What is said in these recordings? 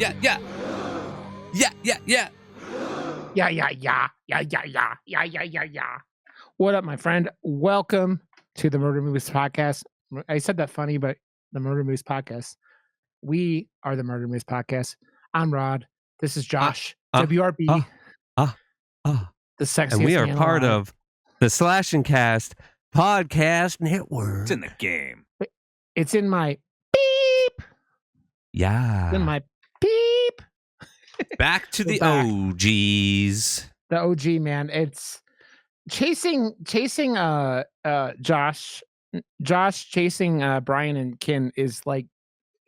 yeah, yeah. Yeah, yeah, yeah. Yeah. What up, my friend? Welcome to the Murder Movies Podcast. I said that funny, but the Murder Movies Podcast. We are the Murder Movies Podcast. I'm Rod. This is Josh. WRB, the sexiest And we are man part alive. of the Slash and Cast Podcast Network. It's in the game. It's in my beep. Yeah. It's in my beep. Back to the back. OGs. The OG, man. It's chasing Josh chasing Brian and Kin is like,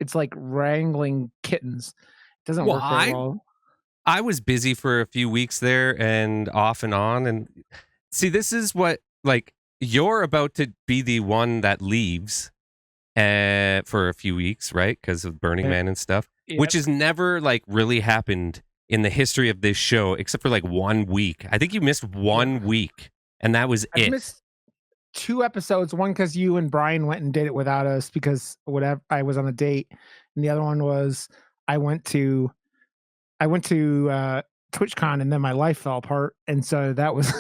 it's like wrangling kittens. It doesn't work very well. I was busy for a few weeks there and off and on. And see, this is what, like, you're about to be the one that leaves for a few weeks, right? Because of Burning Man and stuff, which has never, like, really happened in the history of this show, except for, like, 1 week. I think you missed 1 week, and that was it. I missed 2 episodes. One because you and Brian went and did it without us because whatever, I was on a date, and the other one was I went to TwitchCon and then my life fell apart, and so that was.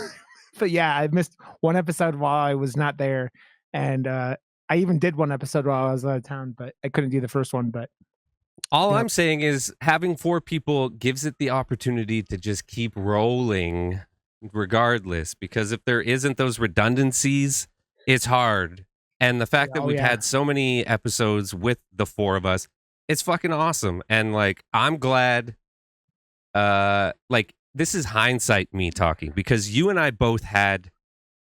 But yeah, I missed 1 episode while I was not there, and I even did 1 episode while I was out of town, but I couldn't do the first one. But all I'm saying is having 4 people gives it the opportunity to just keep rolling regardless, because if there isn't those redundancies, it's hard. And the fact that we've had so many episodes with the 4 of us, it's fucking awesome. And like, I'm glad, like, this is hindsight me talking, because you and I both had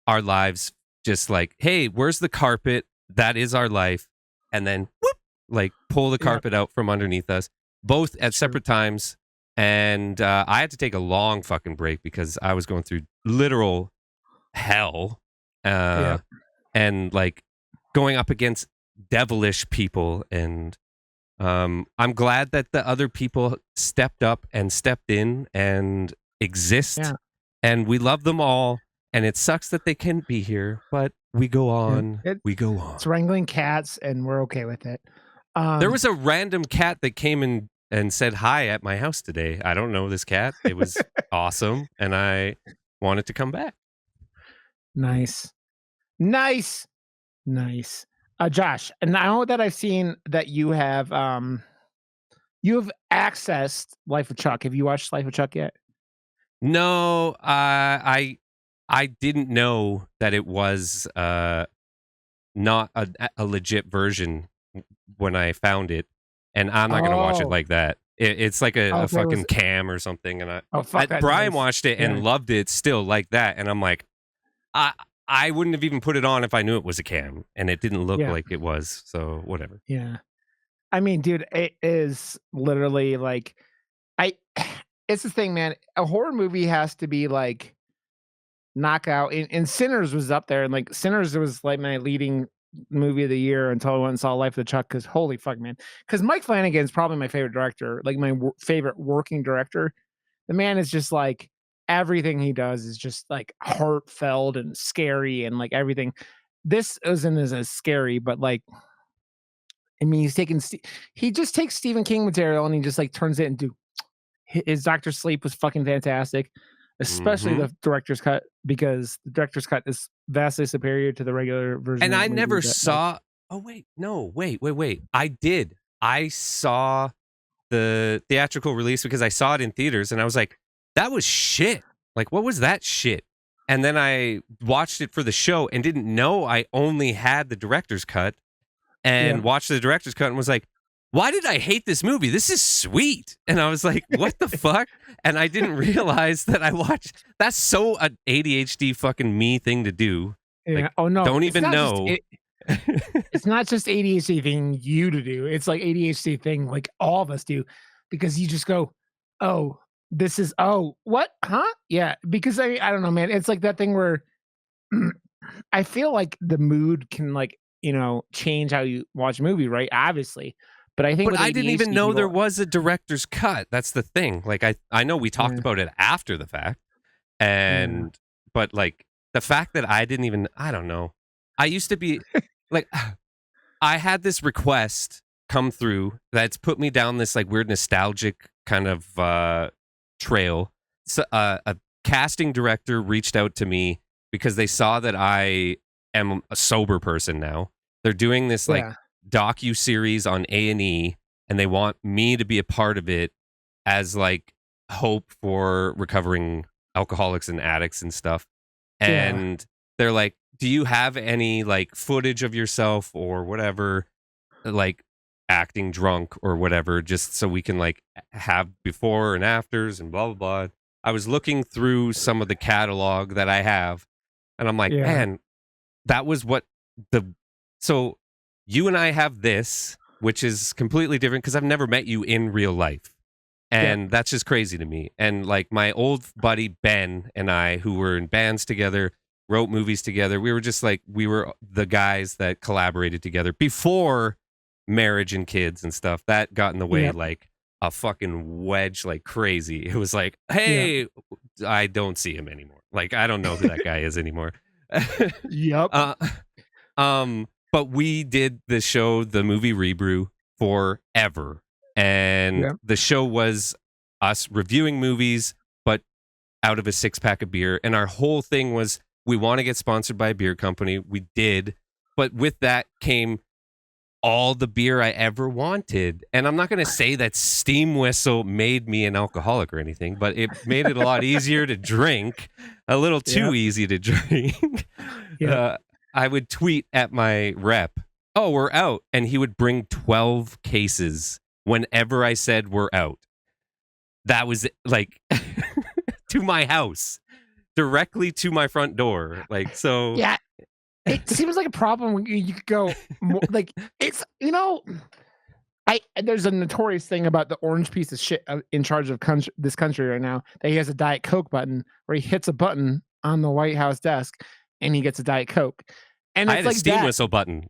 our lives just like, hey, where's the carpet? That is our life. And then whoop, like pull the carpet out from underneath us, both at separate times. And I had to take a long fucking break because I was going through literal hell, and like going up against devilish people. And I'm glad that the other people stepped up and stepped in and exist. And we love them all. And it sucks that they can't be here, but we go on. We go on. It's wrangling cats, and we're okay with it. There was a random cat that came in and said hi at my house today. I don't know this cat. It was awesome, and I wanted to come back. Nice. Josh, and now that I've seen that you have accessed Life of Chuck. Have you watched Life of Chuck yet? No, I didn't know that it was not a legit version when I found it, and I'm not gonna watch it like that. It's like a fucking cam or something. And Brian watched it and loved it still like that, and I'm like, I wouldn't have even put it on if I knew it was a cam, and it didn't look like it was. So whatever. Yeah, I mean, dude, it is literally like, it's the thing, man. A horror movie has to be like knockout. And Sinners was up there, and like Sinners was like my leading movie of the year until I went and saw Life of the Chuck, because holy fuck, man. Because Mike Flanagan is probably my favorite director, like my favorite working director. The man is just like, everything he does is just like heartfelt and scary, and like everything. This isn't as scary, but like, I mean, he just takes Stephen King material and he just like turns it into his Dr. Sleep was fucking fantastic, especially the director's cut, because the director's cut is vastly superior to the regular version. And I never saw. Oh wait, no, wait. I did. I saw the theatrical release because I saw it in theaters, and I was like, that was shit. Like, what was that shit? And then I watched it for the show and didn't know I only had the director's cut, and watched the director's cut and was like, why did I hate this movie? This is sweet. And I was like, what the fuck? And I didn't realize that I watched. That's so an ADHD fucking me thing to do. Yeah. Like, oh no. Don't even know. It's not just ADHD thing you to do. It's like ADHD thing like all of us do, because you just go, oh, this is, oh, what? Huh? Yeah. Because I don't know, man. It's like that thing where I feel like the mood can, like, change how you watch a movie, right? Obviously. But I think, but I didn't even know there was a director's cut. That's the thing. Like, I know we talked about it after the fact, and but like the fact that I don't know. I used to be like, I had this request come through that's put me down this like weird nostalgic kind of trail. So, a casting director reached out to me because they saw that I am a sober person now. They're doing this like Yeah. docu series on A&E, and they want me to be a part of it as like hope for recovering alcoholics and addicts and stuff. Yeah. And they're like, do you have any like footage of yourself or whatever, like acting drunk or whatever, just so we can like have before and afters and blah blah blah. I was looking through some of the catalog that I have, and I'm like, Yeah. man, that was what the so you and I have this, which is completely different because I've never met you in real life. And that's just crazy to me. And like my old buddy Ben and I, who were in bands together, wrote movies together, we were just like, we were the guys that collaborated together before marriage and kids and stuff. That got in the way like a fucking wedge like crazy. It was like, hey, I don't see him anymore. Like, I don't know who that guy is anymore. Yep. But we did the show, the movie Rebrew, forever. And the show was us reviewing movies, but out of a 6-pack of beer. And our whole thing was, we want to get sponsored by a beer company. We did. But with that came all the beer I ever wanted. And I'm not going to say that Steam Whistle made me an alcoholic or anything, but it made it a lot easier to drink, a little too easy to drink. I would tweet at my rep, oh, we're out. And he would bring 12 cases whenever I said we're out. That was like to my house, directly to my front door. Like, so. Yeah. It seems like a problem when you could go more, like, it's, there's a notorious thing about the orange piece of shit in charge of this country right now, that he has a Diet Coke button where he hits a button on the White House desk and he gets a Diet Coke. And it's I had like a Steam Whistle button.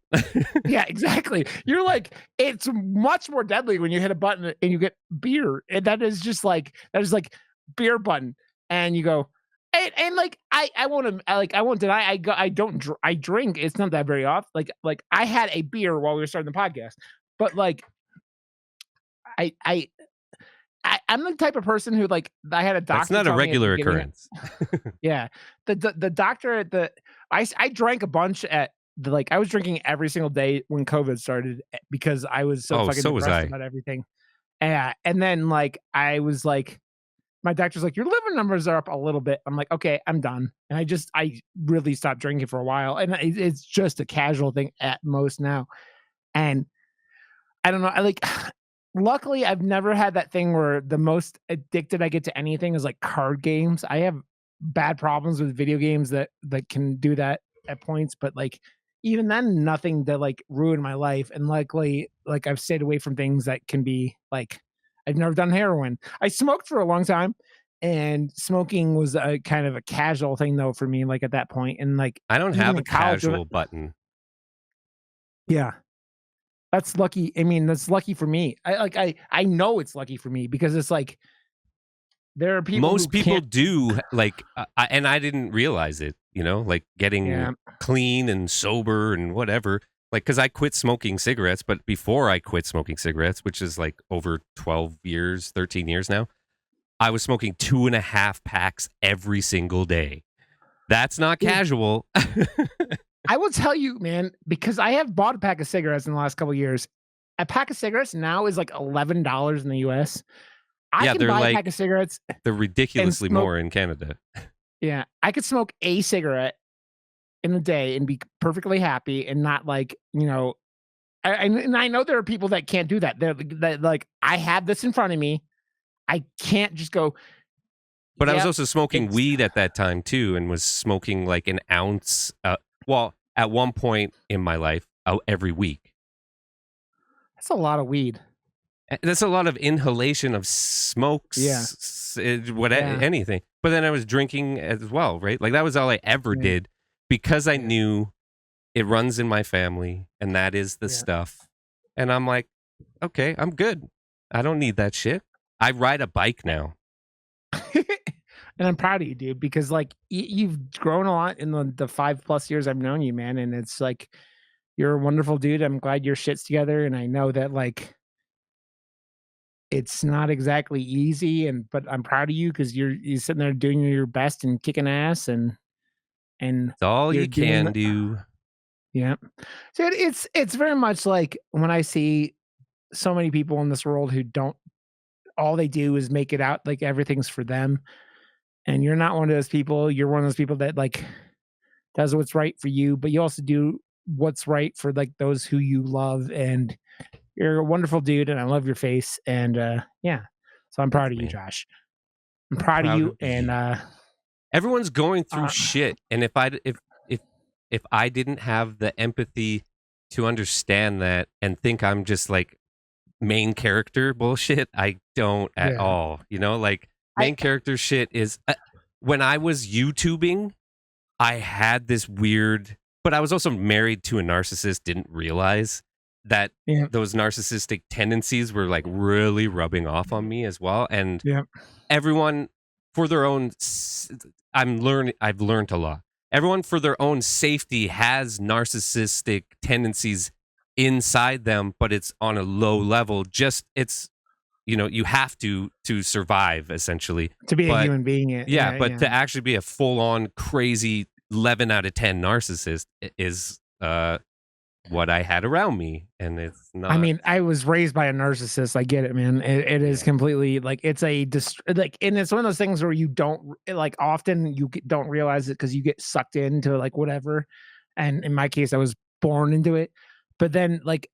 Yeah, exactly. You're like, it's much more deadly when you hit a button and you get beer. And that is like beer button. And you go, and like, I won't deny, I drink. It's not that very often. Like I had a beer while we were starting the podcast, but like, I'm the type of person who, like, I had a doctor. That's not a regular occurrence. Yeah. The doctor at I drank a bunch at I was drinking every single day when COVID started because I was so fucking depressed about everything. And then like, I was like, my doctor's like, your liver numbers are up a little bit. I'm like, okay, I'm done. And I really stopped drinking for a while. And it's just a casual thing at most now. And I don't know. Luckily, I've never had that thing where the most addicted I get to anything is like card games. I have bad problems with video games that can do that at points, but like even then, nothing to like ruin my life. And luckily, like I've stayed away from things that can be like, I've never done heroin. I smoked for a long time, and smoking was a kind of a casual thing though for me. Like at that point, and like I don't have a casual button. Yeah. That's lucky. I mean, that's lucky for me. I know it's lucky for me because it's like there are people. Most people do like, and I didn't realize it. Like getting clean and sober and whatever. Like, because I quit smoking cigarettes, but before I quit smoking cigarettes, which is like over 12 years, 13 years now, I was smoking 2.5 packs every single day. That's not casual. I will tell you, man, because I have bought a pack of cigarettes in the last couple of years. A pack of cigarettes now is like $11 in the US. I can buy a pack of cigarettes. They're ridiculously more in Canada. Yeah. I could smoke a cigarette in a day and be perfectly happy and not like, and I know there are people that can't do that. They're like, I have this in front of me. I can't just go. But I was also smoking weed at that time too, and was smoking like an ounce. Well, at one point in my life, every week. That's a lot of weed. That's a lot of inhalation of smokes. Anything. But then I was drinking as well, right? Like that was all I ever did because I knew it runs in my family and that is the stuff. And I'm like, okay, I'm good. I don't need that shit. I ride a bike now. And I'm proud of you, dude, because like you've grown a lot in the 5+ years I've known you, man. And it's like, you're a wonderful dude. I'm glad your shit's together, and I know that, like, it's not exactly easy, and but I'm proud of you because you're sitting there doing your best and kicking ass, and It's all you're you doing can the do. yeah. So it's very much like when I see so many people in this world who don't all they do is make it out like everything's for them, and you're not one of those people. You're one of those people that, like, does what's right for you, but you also do what's right for, like, those who you love, and you're a wonderful dude, and I love your face, and, yeah. So I'm Thanks, proud of you, man. Josh. I'm proud of Proud you, to be and, here. Everyone's going through uh shit, and if if I didn't have the empathy to understand that and think I'm just like main character bullshit, I don't at yeah. all. You know, like I main character shit is when I was YouTubing, I had this weird, but I was also married to a narcissist, didn't realize that yeah, those narcissistic tendencies were like really rubbing off on me as well. And yeah. everyone for their own I've learned a lot. Everyone for their own safety has narcissistic tendencies inside them, but it's on a low level. Just it's you have to survive essentially. To be a But human being, yeah, yeah, but yeah. to actually be a full on crazy 11 out of 10 narcissist is what I had around me, and it's I not. mean, I was raised by a narcissist. I get it, man. It is Yeah, completely like it's a like, and it's one of those things where you don't like often don't realize it because you get sucked into like whatever. And in my case, I was born into it. But then, like,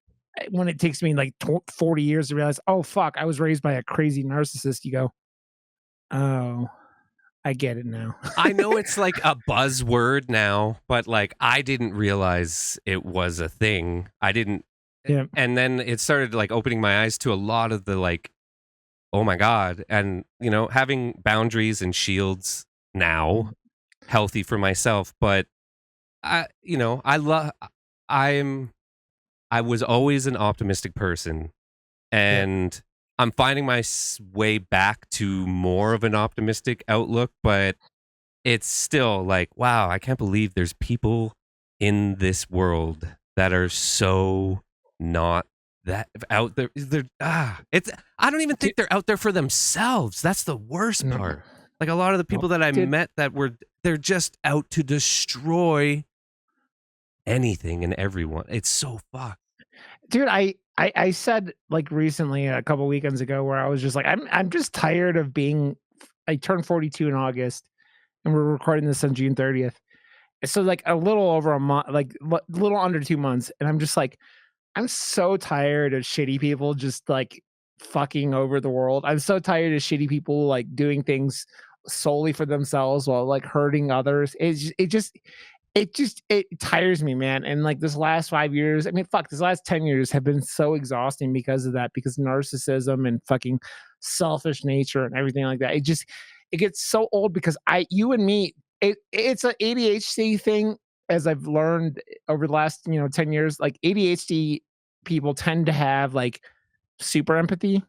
when it takes me like 40 years to realize, oh fuck, I was raised by a crazy narcissist. You go, oh, I get it now. I know it's like a buzzword now, but like I didn't realize it was a thing. I didn't, Yeah, and then it started like opening my eyes to a lot of the like, oh my god, and having boundaries and shields now, healthy for myself. But I love. I'm. I was always an optimistic person, yeah. and I'm finding my way back to more of an optimistic outlook, but it's still like, wow, I can't believe there's people in this world that are so not that out there. It's I don't even Dude, think they're out there for themselves. That's the worst no, part. Like a lot of the no, people that I dude, met they're just out to destroy anything and everyone. It's so fucked. dude, I said like recently a couple weekends ago where I was just like I'm just tired of being. I turned 42 in August, and we're recording this on June 30th. So like a little over a month, like little under 2 months, and I'm just like I'm so tired of shitty people just like fucking over the world. I'm so tired of shitty people like doing things solely for themselves while like hurting others. It tires me, man. And like this last 5 years, I mean, fuck, this last 10 years have been so exhausting because of that, because narcissism and fucking selfish nature and everything like that. It gets so old because you and me, it's an ADHD thing, as I've learned over the last 10 years. Like ADHD people tend to have like super empathy.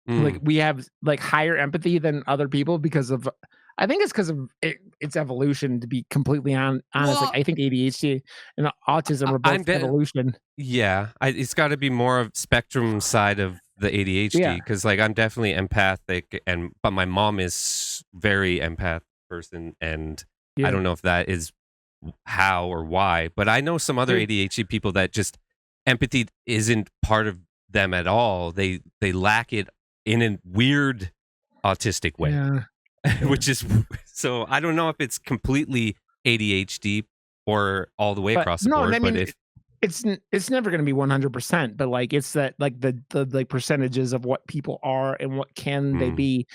Like Mm. we have like higher empathy than other people because of, I think it's because of its evolution. To be completely honest, like Well, I think ADHD and autism are both I'm dead. evolution. Yeah, it's got to be more of spectrum side of the Yeah, ADHD because, like, I'm definitely empathic, but my mom is very empath person, and I yeah, don't know if that is how or why, but I know some other dude, ADHD people that just empathy isn't part of them at all. They lack it in a weird autistic way, yeah, yeah. which is so I don't know if it's completely ADHD or all the way But across the no, I board, but mean, if it's never going to be 100%. But like it's that like the like percentages of what people are and what can they mm, be,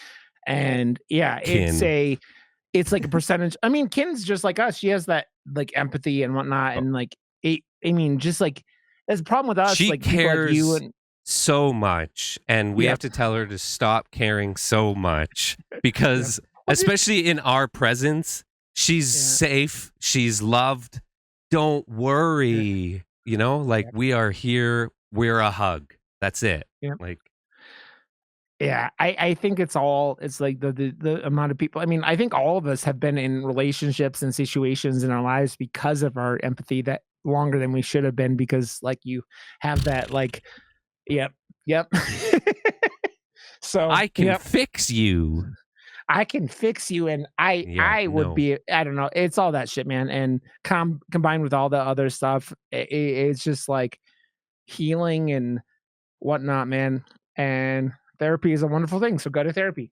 and yeah, kin. it's like a percentage. I mean, Kim's just like us. She has that like empathy and whatnot, and like I mean, just like there's a problem with us, She like people like you cares and so much, and we yeah, have to tell her to stop caring so much yeah. because, Well, dude, especially in our presence, she's yeah, safe, she's loved. Don't yeah, worry, like yeah, we are here. We're a hug. That's it. yeah. Like, Yeah, I think it's like the amount of people. I mean, I think all of us have been in relationships and situations in our lives because of our empathy that longer than we should have been because like you have that like, yep. So I can fix you. I can fix you, and I would No. be, I don't know, it's all that shit, man, and combined with all the other stuff, it's just like healing and whatnot, man. And therapy is a wonderful thing, so go to therapy.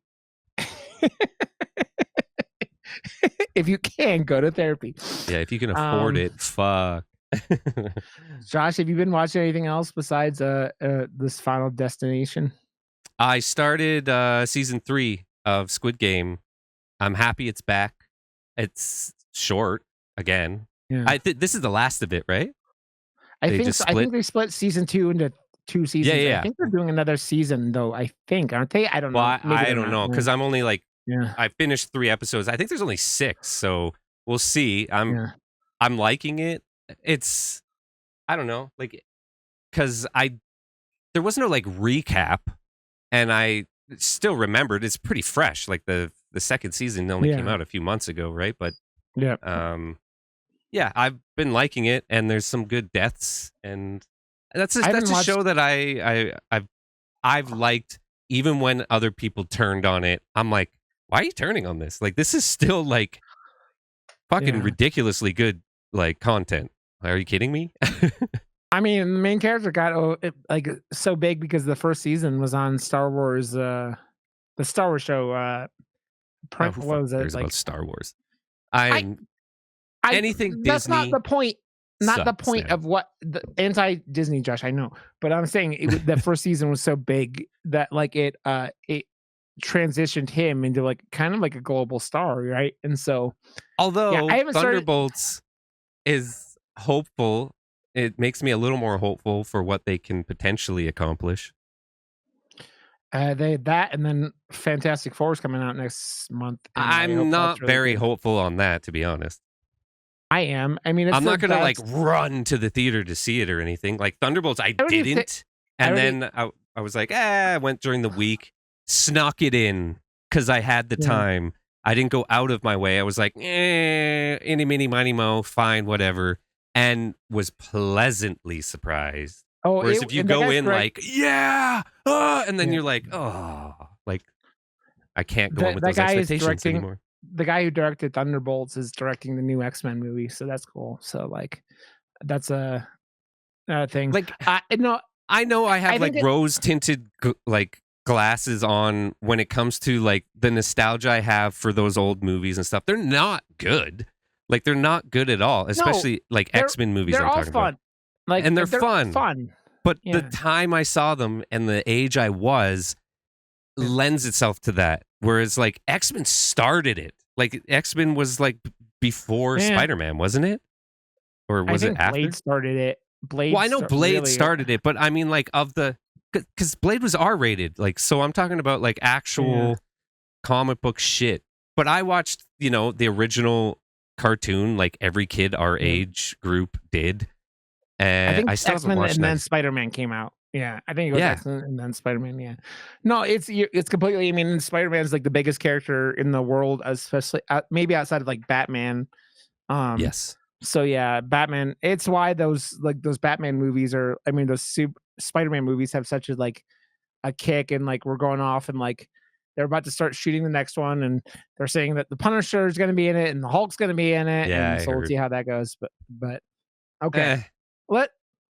If you can, go to therapy. Yeah, if you can afford it, fuck. Josh, have you been watching anything else besides this Final Destination? I started season 3 of Squid Game. I'm happy it's back. It's short again. Yeah. This is the last of it, right? I think so. I think they split season 2 into 2 seasons. Yeah. I think they're doing another season though. I think, aren't they? I don't know. I don't know because I'm only like, yeah. I finished 3 episodes. I think there's only 6, so we'll see. I'm liking it. It's, I don't know, like, because there was no like recap, and I still remembered. It's pretty fresh. Like the second season only came out a few months ago, right? But yeah, I've been liking it, and there's some good deaths, and that's a show that I've liked even when other people turned on it. I'm like, why are you turning on this? Like, this is still like fucking ridiculously good like content. Are you kidding me? I mean, the main character got like so big because the first season was on Star Wars, the Star Wars show. What was it? Like about Star Wars. Anything that's Disney. Not the point. Not the point of what the anti-Disney, Josh. I know, but I'm saying the first season was so big that like it transitioned him into like kind of like a global star, right? And so, although Thunderbolts is hopeful, it makes me a little more hopeful for what they can potentially accomplish. They that and then Fantastic Four is coming out next month. I'm not really very hopeful on that, to be honest. I am. I mean, it's I'm not gonna like run to the theater to see it or anything. Like Thunderbolts, I didn't, and then I was like, I went during the week, snuck it in because I had the time. I didn't go out of my way. I was like, any, mini, miny, mo, fine, whatever, and was pleasantly surprised. Oh, whereas if you go in like, and then you're like, like I can't go in with those expectations anymore. The guy who directed Thunderbolts is directing the new X-Men movie, so that's cool. So like, that's a thing. Like, I know I have like rose tinted like glasses on when it comes to like the nostalgia I have for those old movies and stuff. They're not good. Like, they're not good at all, especially like X-Men movies. They're all fun. Like, and they're fun. But yeah. the time I saw them and the age I was lends itself to that. Whereas like X-Men started it. Like X-Men was like before Spider-Man, wasn't it? Or was it after? Blade started it. Well, I know Blade started it, but I mean like because Blade was R-rated. Like, so I'm talking about like actual comic book shit. But I watched, the original cartoon like every kid our age group did. And I think still X-Men and then Spider-Man came out. Yeah, I think it was X-Men and then Spider-Man. Yeah, no, it's completely. I mean, Spider-Man is like the biggest character in the world, especially maybe outside of like Batman. Yes. So yeah, Batman. It's why those Batman movies are. I mean, those Spider-Man movies have such a kick, and like we're going off, and like they're about to start shooting the next one, and they're saying that the Punisher is going to be in it, and the Hulk's going to be in it. Yeah, and so we'll see how that goes. But okay.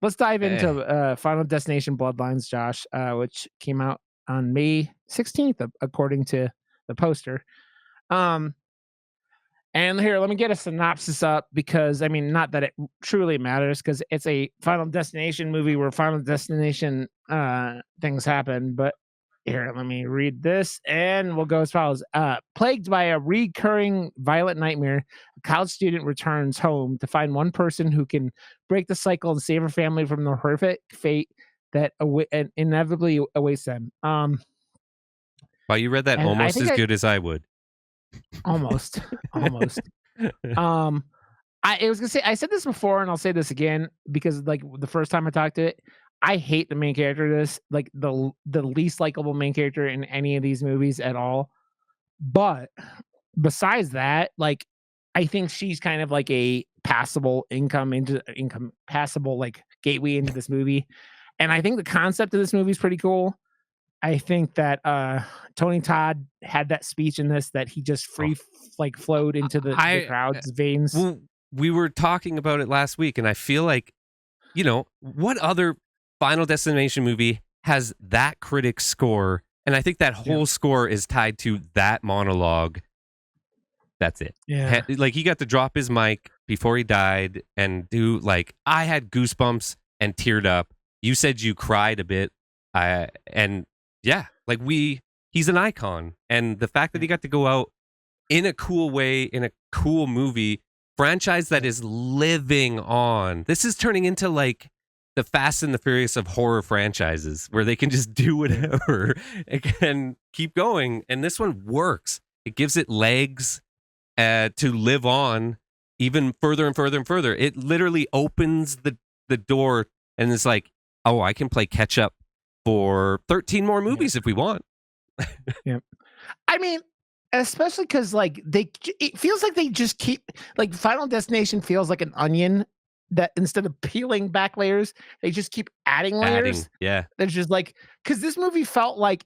Let's dive into Final Destination Bloodlines, Josh, which came out on May 16th, according to the poster. And here, let me get a synopsis up because, I mean, not that it truly matters because it's a Final Destination movie where Final Destination things happen. But here, let me read this and we'll go as follows. Plagued by a recurring violent nightmare, a college student returns home to find one person who can break the cycle and save her family from the horrific fate that inevitably awaits them. Wow, you read that almost as good as I would. Almost. I was gonna say, I said this before and I'll say this again because like the first time I talked to it, I hate the main character of this, like the least likable main character in any of these movies at all. But besides that, like I think she's kind of like a passable passable like gateway into this movie. And I think the concept of this movie is pretty cool. I think that Tony Todd had that speech in this that he just flowed into the crowd's veins. Well, we were talking about it last week, and I feel like, what other Final Destination movie has that critic score? And I think that whole score is tied to that monologue. That's it. Yeah. Like, he got to drop his mic before he died and do, like, I had goosebumps and teared up. You said you cried a bit. He's an icon. And the fact that he got to go out in a cool way, in a cool movie, franchise that is living on. This is turning into like the Fast and the Furious of horror franchises where they can just do whatever and keep going. And this one works. It gives it legs to live on even further and further and further. It literally opens the door and it's like, oh, I can play catch up for 13 more movies if we want. Yeah. I mean, especially because like it feels like they just keep, like, Final Destination feels like an onion that instead of peeling back layers, they just keep adding layers. Yeah. There's just like, because this movie felt like,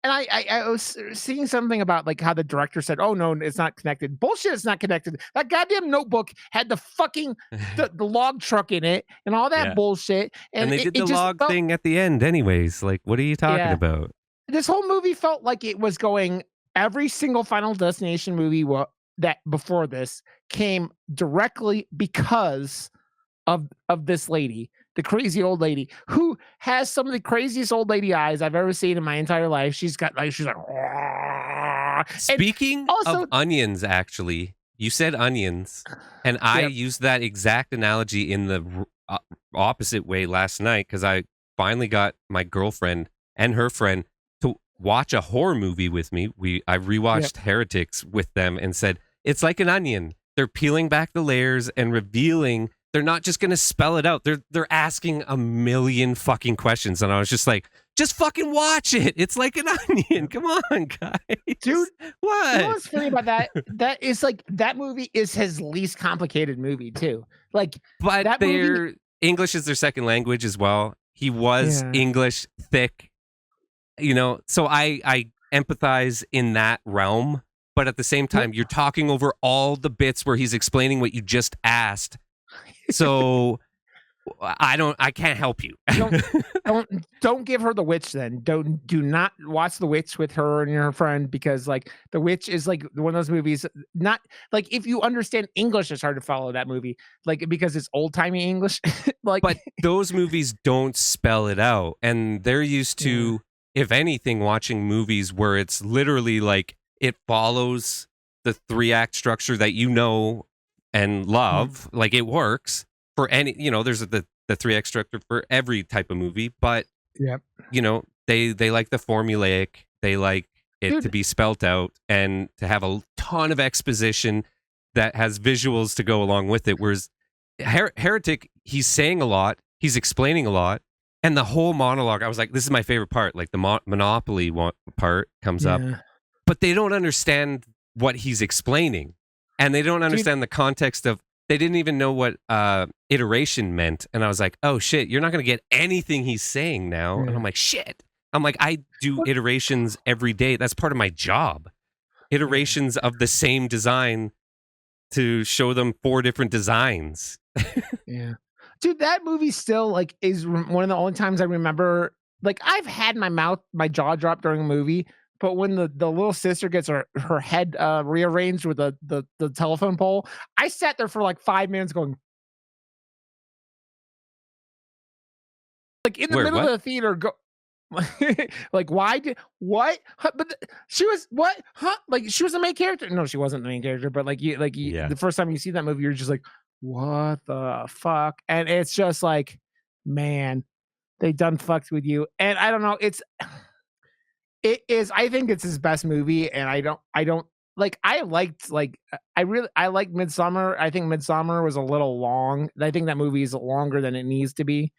and I was seeing something about like how the director said, oh no, it's not connected. Bullshit, it's not connected. That goddamn Notebook had the fucking the log truck in it and all that bullshit. And they did the log thing at the end anyways. Like, what are you talking about? This whole movie felt like it was going, every single Final Destination movie that before this came directly because of this lady, the crazy old lady who has some of the craziest old lady eyes I've ever seen in my entire life. She's like, speaking of onions, actually, you said onions, and I used that exact analogy in the opposite way last night because I finally got my girlfriend and her friend to watch a horror movie with me. I rewatched Heretics with them and said, it's like an onion. They're peeling back the layers and revealing. They're not just going to spell it out. They're asking a million fucking questions. And I was just like, just fucking watch it. It's like an onion. Come on, guys. Dude, what? You know what's funny about that? That is like, that movie is his least complicated movie too. Like, but that movie, English is their second language as well. He was English thick, so I empathize in that realm. But at the same time, you're talking over all the bits where he's explaining what you just asked. So I can't help you. don't give her The Witch then. Do not watch The Witch with her and your friend, because like The Witch is like one of those movies, not like, if you understand English, it's hard to follow that movie, like, because it's old timey English. But those movies don't spell it out, and they're used to, if anything, watching movies where it's literally like it follows the 3-act structure that and love. Like, it works for any, there's the 3-act structure for every type of movie, but they like the formulaic, they like it to be spelt out and to have a ton of exposition that has visuals to go along with it. Whereas Heretic, he's saying a lot, he's explaining a lot, and the whole monologue, I was like, this is my favorite part. Like, the Monopoly part comes up, but they don't understand what he's explaining. And they don't understand the context of, they didn't even know what iteration meant. And I was like, oh shit, you're not going to get anything he's saying now. And I'm like, shit. I'm like, I do iterations every day. That's part of my job. Iterations of the same design to show them 4 different designs. Dude, that movie still like is one of the only times I remember, like, I've had my jaw drop during a movie. But when the little sister gets her head rearranged with the telephone pole, I sat there for like 5 minutes going, like, in the middle of the theater, like, what? But she was what? Huh? Like, she was the main character. No, she wasn't the main character. But the first time you see that movie, you're just like, what the fuck? And it's just like, man, they done fucked with you. And I don't know. I think it's his best movie, and I liked Midsummer. I think Midsummer was a little long. I think that movie is longer than it needs to be.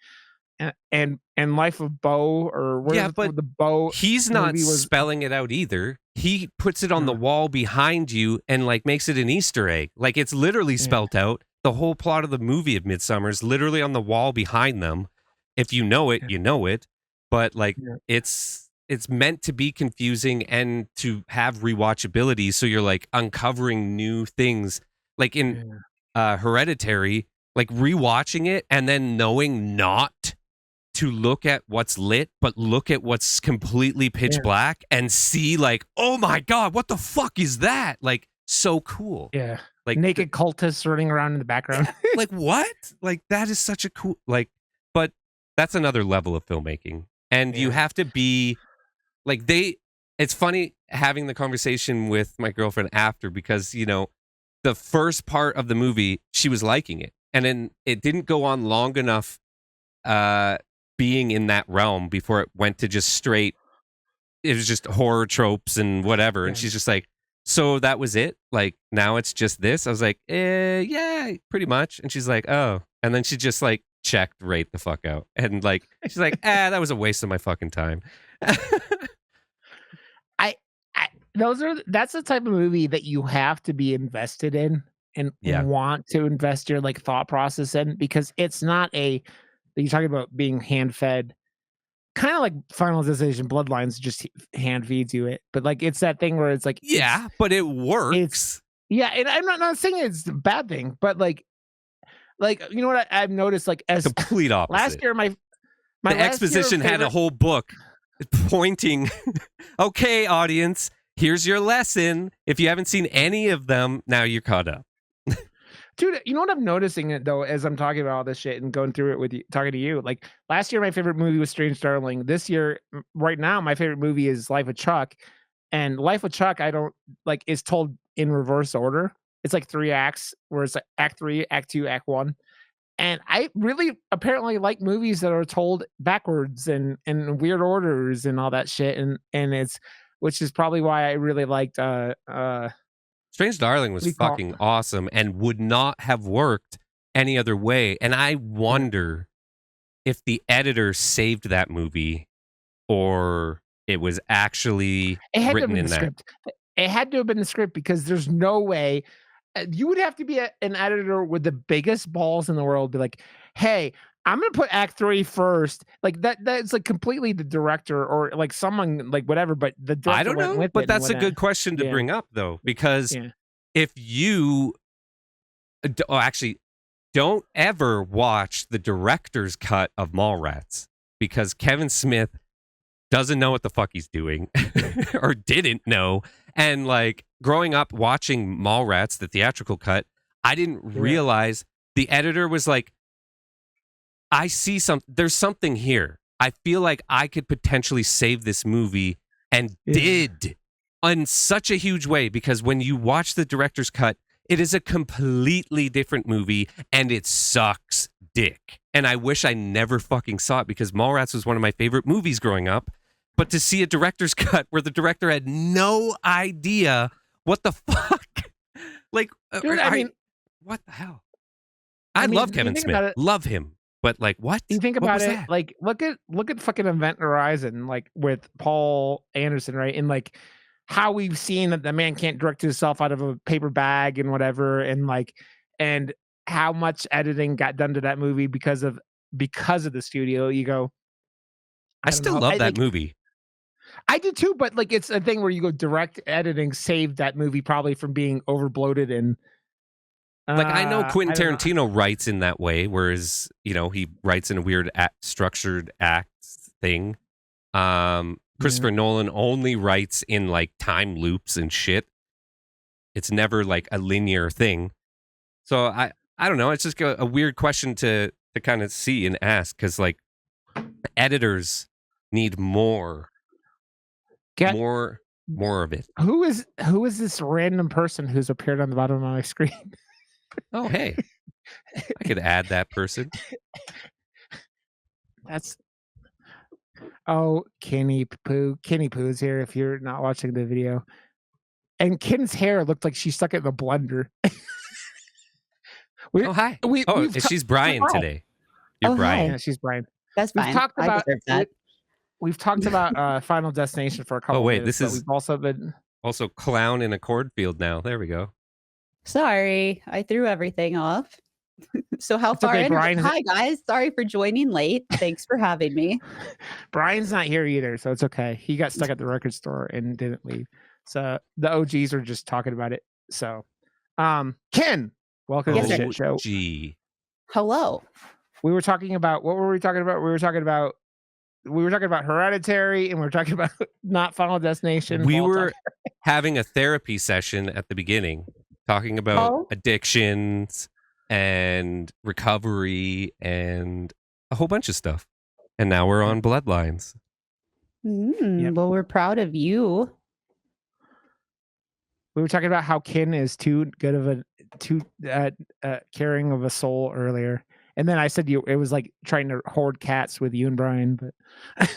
And Life of Bo, the Bo. He's not spelling it out either. He puts it on the wall behind you and like makes it an Easter egg. Like, it's literally spelt out, the whole plot of the movie of Midsummer is literally on the wall behind them. If you know it, you know it. But like it's meant to be confusing and to have rewatchability, so you're like uncovering new things. Like in Hereditary, like rewatching it and then knowing not to look at what's lit, but look at what's completely pitch black and see like, oh my God, what the fuck is that? Like, so cool. Yeah. Like naked cultists running around in the background. Like what? Like that is such a cool, like, but that's another level of filmmaking. And you have to be like, it's funny having the conversation with my girlfriend after, because, you know, the first part of the movie, she was liking it. And then it didn't go on long enough being in that realm before it went to just straight, it was just horror tropes and whatever. And she's just like, so that was it? Like, now it's just this? I was like, yeah, pretty much. And she's like, oh. And then she just like checked right the fuck out. And like, she's like, that was a waste of my fucking time. That's the type of movie that you have to be invested in and want to invest your like thought process in, because it's not you're talking about being hand fed, kind of like Final Destination Bloodlines just hand feeds you it. But like, it's that thing where it's like, but it works. And I'm not saying it's a bad thing, but like, you know what I've noticed, like, as complete opposite. Last year, my the exposition had a whole book pointing, okay, audience, here's your lesson. If you haven't seen any of them, now you're caught up. Dude, you know what I'm noticing it though, as I'm talking about all this shit and going through it with you, talking to you. Like last year, my favorite movie was Strange Darling. This year, right now, my favorite movie is Life of Chuck. And Life of Chuck, I don't like, is told in reverse order. It's like 3 acts, where it's like Act 3, Act 2, Act 1. And I really apparently like movies that are told backwards and weird orders and all that shit. And it's, which is probably why I really liked Strange Darling was fucking awesome and would not have worked any other way. And I wonder if the editor saved that movie or it was actually written in that. Script. It had to have been the script, because there's no way. You would have to be an editor with the biggest balls in the world, be like, hey, I'm going to put Act 3 first. Like that's like completely the director or like someone like whatever, but the director I don't know, but that's a good question to bring up though, because if you actually don't ever watch the director's cut of Mallrats, because Kevin Smith doesn't know what the fuck he's doing or didn't know. And like growing up watching Mallrats, the theatrical cut, I didn't realize the editor was like, I see there's something here. I feel like I could potentially save this movie, and did in such a huge way, because when you watch the director's cut, it is a completely different movie and it sucks dick. And I wish I never fucking saw it, because Mallrats was one of my favorite movies growing up. But to see a director's cut where the director had no idea what the fuck, like, dude, I mean, what the hell? I love Kevin Smith, love him. But like, what? You think about it, like, look at fucking Event Horizon, like with Paul Anderson, right? And like how we've seen that the man can't direct himself out of a paper bag and whatever, and like, and how much editing got done to that movie because of the studio. You go, I still love that movie. I do too, but like, it's a thing where you go, direct editing saved that movie probably from being over bloated and. Like, I know Quentin Tarantino writes in that way, whereas, you know, he writes in a weird structured act thing. Christopher Nolan only writes in like time loops and shit. It's never like a linear thing. So I don't know. It's just a weird question to kind of see and ask, because like editors need more of it. Who is this random person who's appeared on the bottom of my screen? Oh, hey, I could add that person. Kenny Poo. Kenny Poo's here if you're not watching the video. And Ken's hair looked like she stuck it in a blender. Hi. She's Brian today. You're Brian. Yeah, she's Brian. That's fine. We've talked about Final Destination for a couple minutes. This is we've also been clown in a cornfield now. There we go. Sorry, I threw everything off. So how It's far okay, in? Brian. Hi guys, sorry for joining late. Thanks for having me. Brian's not here either, so it's okay. He got stuck at the record store and didn't leave. So the OGs are just talking about it. So, Ken, welcome to the shit show. OG. Hello. We were talking about, what were we talking about? We were talking about Hereditary, and we were talking about not Final Destination. We were having a therapy session at the beginning, talking about addictions and recovery and a whole bunch of stuff. And now we're on Bloodlines. Yep. Well, we're proud of you. We were talking about how Ken is too good of caring of a soul earlier. And then I said it was like trying to hoard cats with you and Brian. But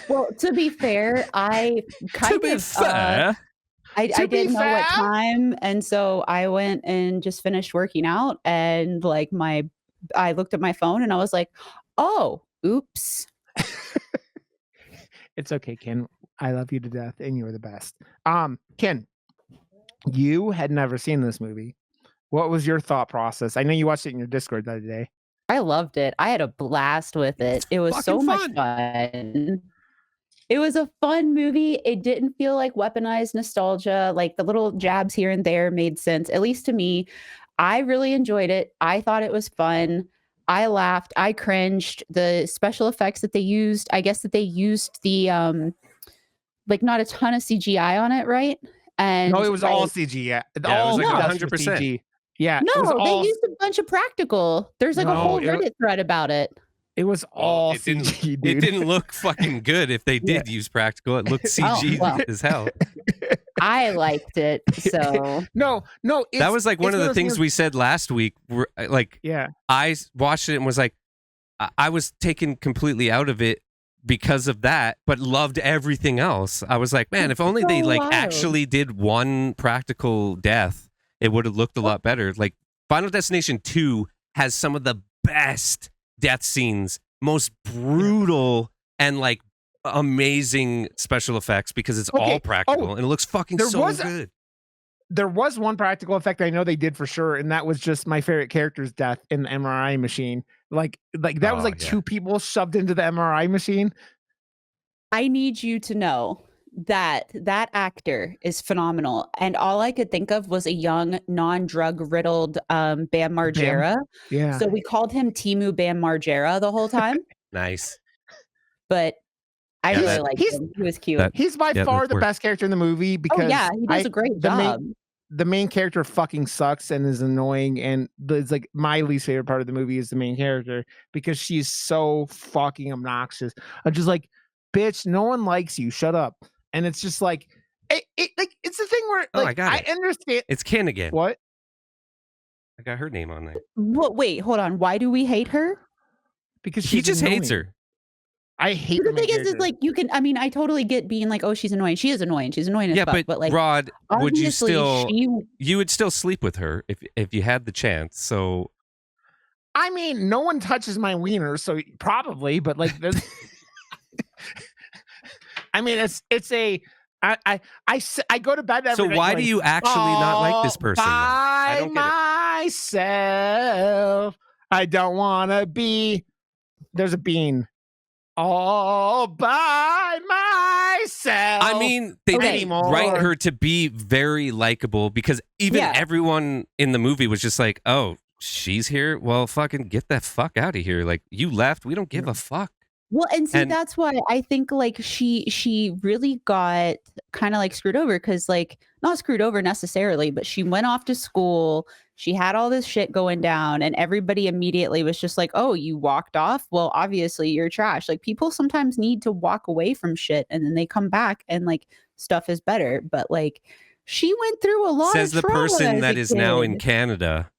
well, to be fair, I didn't know what time, and so I went and just finished working out, and like I looked at my phone and I was like, oh, oops. It's okay, Ken. I love you to death, and you're the best. Ken, you had never seen this movie. What was your thought process? I know you watched it in your Discord the other day. I loved it. I had a blast with it. It was so much fun. It was a fun movie. It didn't feel like weaponized nostalgia. Like the little jabs here and there made sense, at least to me. I really enjoyed it. I thought it was fun. I laughed. I cringed. The special effects that they used, I guess that they used the like not a ton of CGI on it, right? And no, it was all CGI. Yeah, it was like 100%. CG. Yeah. No, they used a bunch of practical. There's like a whole Reddit thread about it. It was all CG, dude. It didn't look fucking good if they did use practical. It looked CG as hell. I liked it. So no. That was like one of the things we said last week. Like, I watched it and was like, I was taken completely out of it because of that, but loved everything else. I was like, man, if only they like actually did one practical death, it would have looked a lot better. Like Final Destination 2 has some of the best death scenes, most brutal and like amazing special effects because it's all practical and it looks fucking so good. There was one practical effect I know they did for sure, and that was just my favorite character's death in the MRI machine. Like that was like two people shoved into the MRI machine. I need you to know that actor is phenomenal, and all I could think of was a young, non-drug riddled Bam Margera. Yeah. So we called him Timu Bam Margera the whole time. Nice. But I really liked him. He was cute. He's by far the best character in the movie because he does a great job. The main character fucking sucks and is annoying, and it's like my least favorite part of the movie is the main character because she's so fucking obnoxious. I'm just like, bitch, no one likes you. Shut up. And it's just like, it's the thing where like, I understand. It's Ken again. What? I got her name on there. What? Wait, hold on. Why do we hate her? Because he just hates her. I hate the thing is like you can. I mean, I totally get being like, oh, she's annoying. She is annoying. She's annoying as fuck. But like, Rod, would you still? You would still sleep with her if you had the chance. So, I mean, no one touches my wiener, so probably. But like, I mean, it's a. I go to bed every night. So why do you actually not like this person? I don't get myself. I don't want to be. There's a bean. All by myself. I mean, they didn't write her to be very likable because even everyone in the movie was just like, oh, she's here? Well, fucking get the fuck out of here. Like, you left. We don't give a fuck. Well, and see, that's why I think like she really got kind of like screwed over because like not screwed over necessarily, but she went off to school. She had all this shit going down and everybody immediately was just like, oh, you walked off? Well, obviously you're trash. Like people sometimes need to walk away from shit and then they come back and like stuff is better. But like she went through a lot Says of trauma the person that is now in kid. Canada.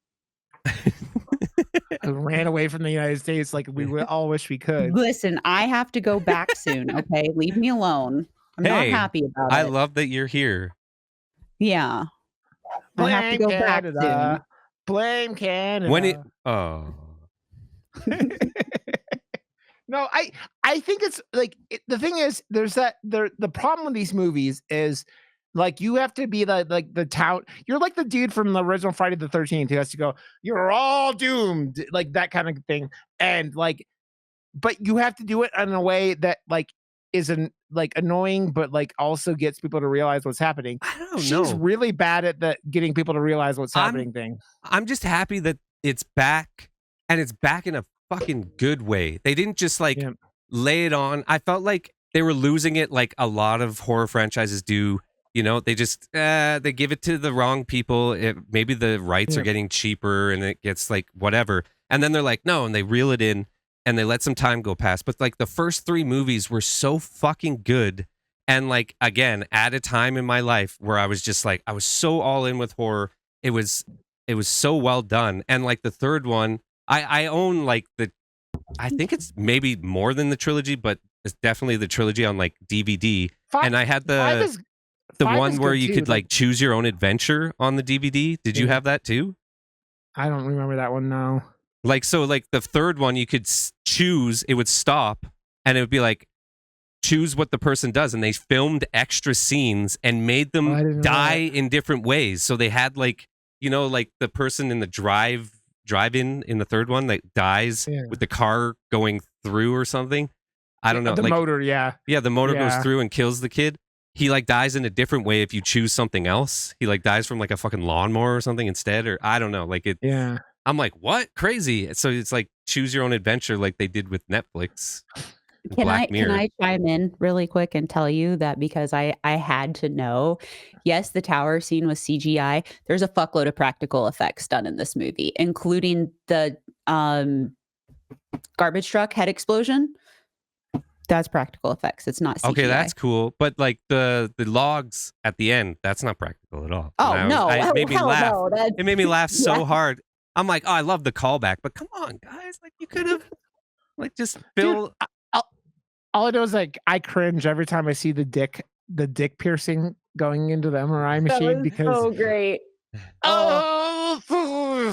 Ran away from the United States like we all wish we could. Listen, I have to go back soon. Okay, leave me alone. I'm not happy about it. I love that you're here. Yeah, I have to go back soon. Blame Canada. When it no, I think it's like the thing is there's the problem with these movies is Like you have to be the tout. You're like the dude from the original Friday the 13th who has to go, you're all doomed, like that kind of thing. And like, but you have to do it in a way that like isn't like annoying, but like also gets people to realize what's happening. I don't She's know. really bad at the getting people to realize what's happening thing. I'm just happy that it's back, and it's back in a fucking good way. They didn't just like lay it on. I felt like they were losing it like a lot of horror franchises do. You know, they just they give it to the wrong people. Maybe the rights are getting cheaper and it gets like whatever. And then they're like, no, and they reel it in and they let some time go past. But like the first 3 movies were so fucking good. And like, again, at a time in my life where I was just like, I was so all in with horror. It was so well done. And like the third one, I own like I think it's maybe more than the trilogy, but it's definitely the trilogy on like DVD. And I had the one where you could like choose your own adventure on the DVD. Did you have that too? I don't remember that one now. Like, so like the third one, you could choose, it would stop and it would be like, choose what the person does. And they filmed extra scenes and made them die in different ways. So they had like, you know, like the person in the drive-in in the third one that dies with the car going through or something. I don't know. The like, motor, yeah. Yeah, the motor goes through and kills the kid. He like dies in a different way if you choose something else. He like dies from like a fucking lawnmower or something instead, or I don't know. Like it. Yeah. I'm like, what? Crazy. So it's like choose your own adventure, like they did with Netflix. Can I chime in really quick and tell you that because I had to know, yes, the tower scene was CGI. There's a fuckload of practical effects done in this movie, including the garbage truck head explosion. That's practical effects. It's not CGI. Okay, that's cool. But like the logs at the end, that's not practical at all. Oh, no. It made me laugh. No, it made me laugh so hard. I'm like, oh, I love the callback, but come on, guys. Like you could have like just Bill. All I know is like I cringe every time I see the dick piercing going into the MRI machine because so great.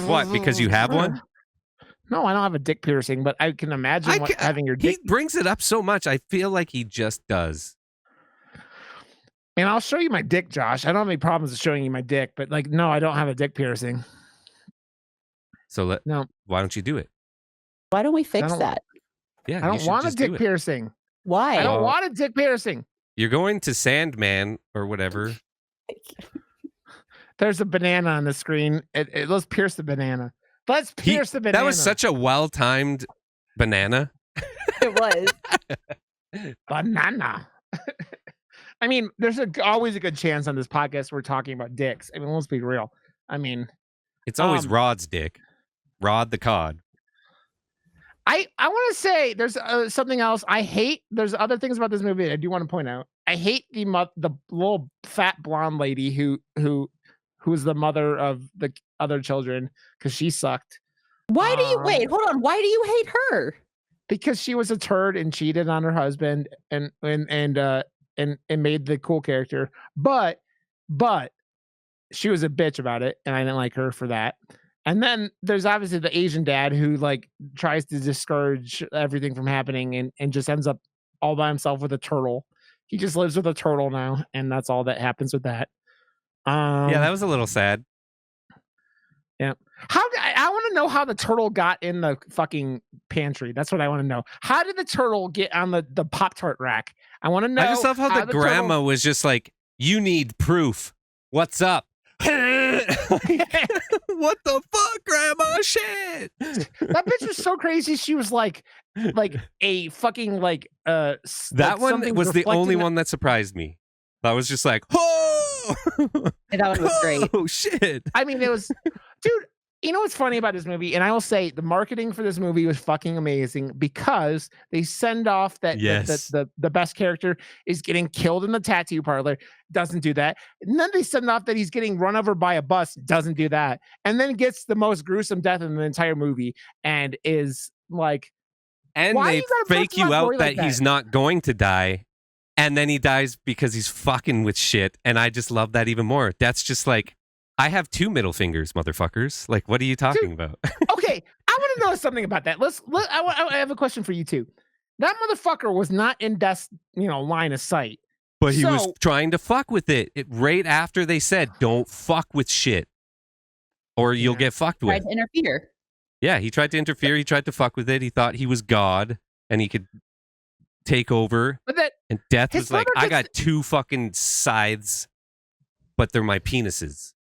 What? Because you have one? No, I don't have a dick piercing, but I can imagine having your dick. He brings it up so much. I feel like he just does. And I'll show you my dick, Josh. I don't have any problems with showing you my dick, but like, no, I don't have a dick piercing. So why don't you do it? Why don't we fix that? Yeah, I don't want a dick piercing. Why? I don't want a dick piercing. You're going to Sandman or whatever. There's a banana on the screen. Let's pierce the banana. Let's pierce the banana. That was such a well-timed banana. It was. Banana. I mean, there's always a good chance on this podcast we're talking about dicks. I mean, let's be real. I mean, it's always Rod's dick. Rod the cod. I want to say there's something else I hate. There's other things about this movie I do want to point out. I hate the little fat blonde lady who was the mother of the other children because she sucked. Why do you wait? Hold on. Why do you hate her? Because she was a turd and cheated on her husband and made the cool character, but she was a bitch about it, and I didn't like her for that. And then there's obviously the Asian dad who like tries to discourage everything from happening and just ends up all by himself with a turtle. He just lives with a turtle now, and that's all that happens with that. Yeah, that was a little sad. Yeah. I want to know how the turtle got in the fucking pantry. That's what I want to know. How did the turtle get on the Pop-Tart rack? I want to know. I just love how the grandma was just like, you need proof. What's up? What the fuck, grandma? Shit. That bitch was so crazy. She was like a fucking that like one was the only one that surprised me. I was just like, oh, that one was great. Oh shit. I mean, it was, dude. You know what's funny about this movie? And I will say the marketing for this movie was fucking amazing because they send off that the best character is getting killed in the tattoo parlor. Doesn't do that. And then they send off that he's getting run over by a bus. Doesn't do that. And then gets the most gruesome death in the entire movie and is like, and they fake you out that he's not going to die. And then he dies because he's fucking with shit. And I just love that even more. That's just like, I have 2 middle fingers, motherfuckers. Like, what are you talking about? Okay, I want to know something about that. I have a question for you too. That motherfucker was not in death's line of sight. But he was trying to fuck with it right after they said, don't fuck with shit or you'll get fucked with. Tried to interfere. Yeah, he tried to interfere. He tried to fuck with it. He thought he was God and he could take over. And Death was like, I got 2 fucking scythes, but they're my penises.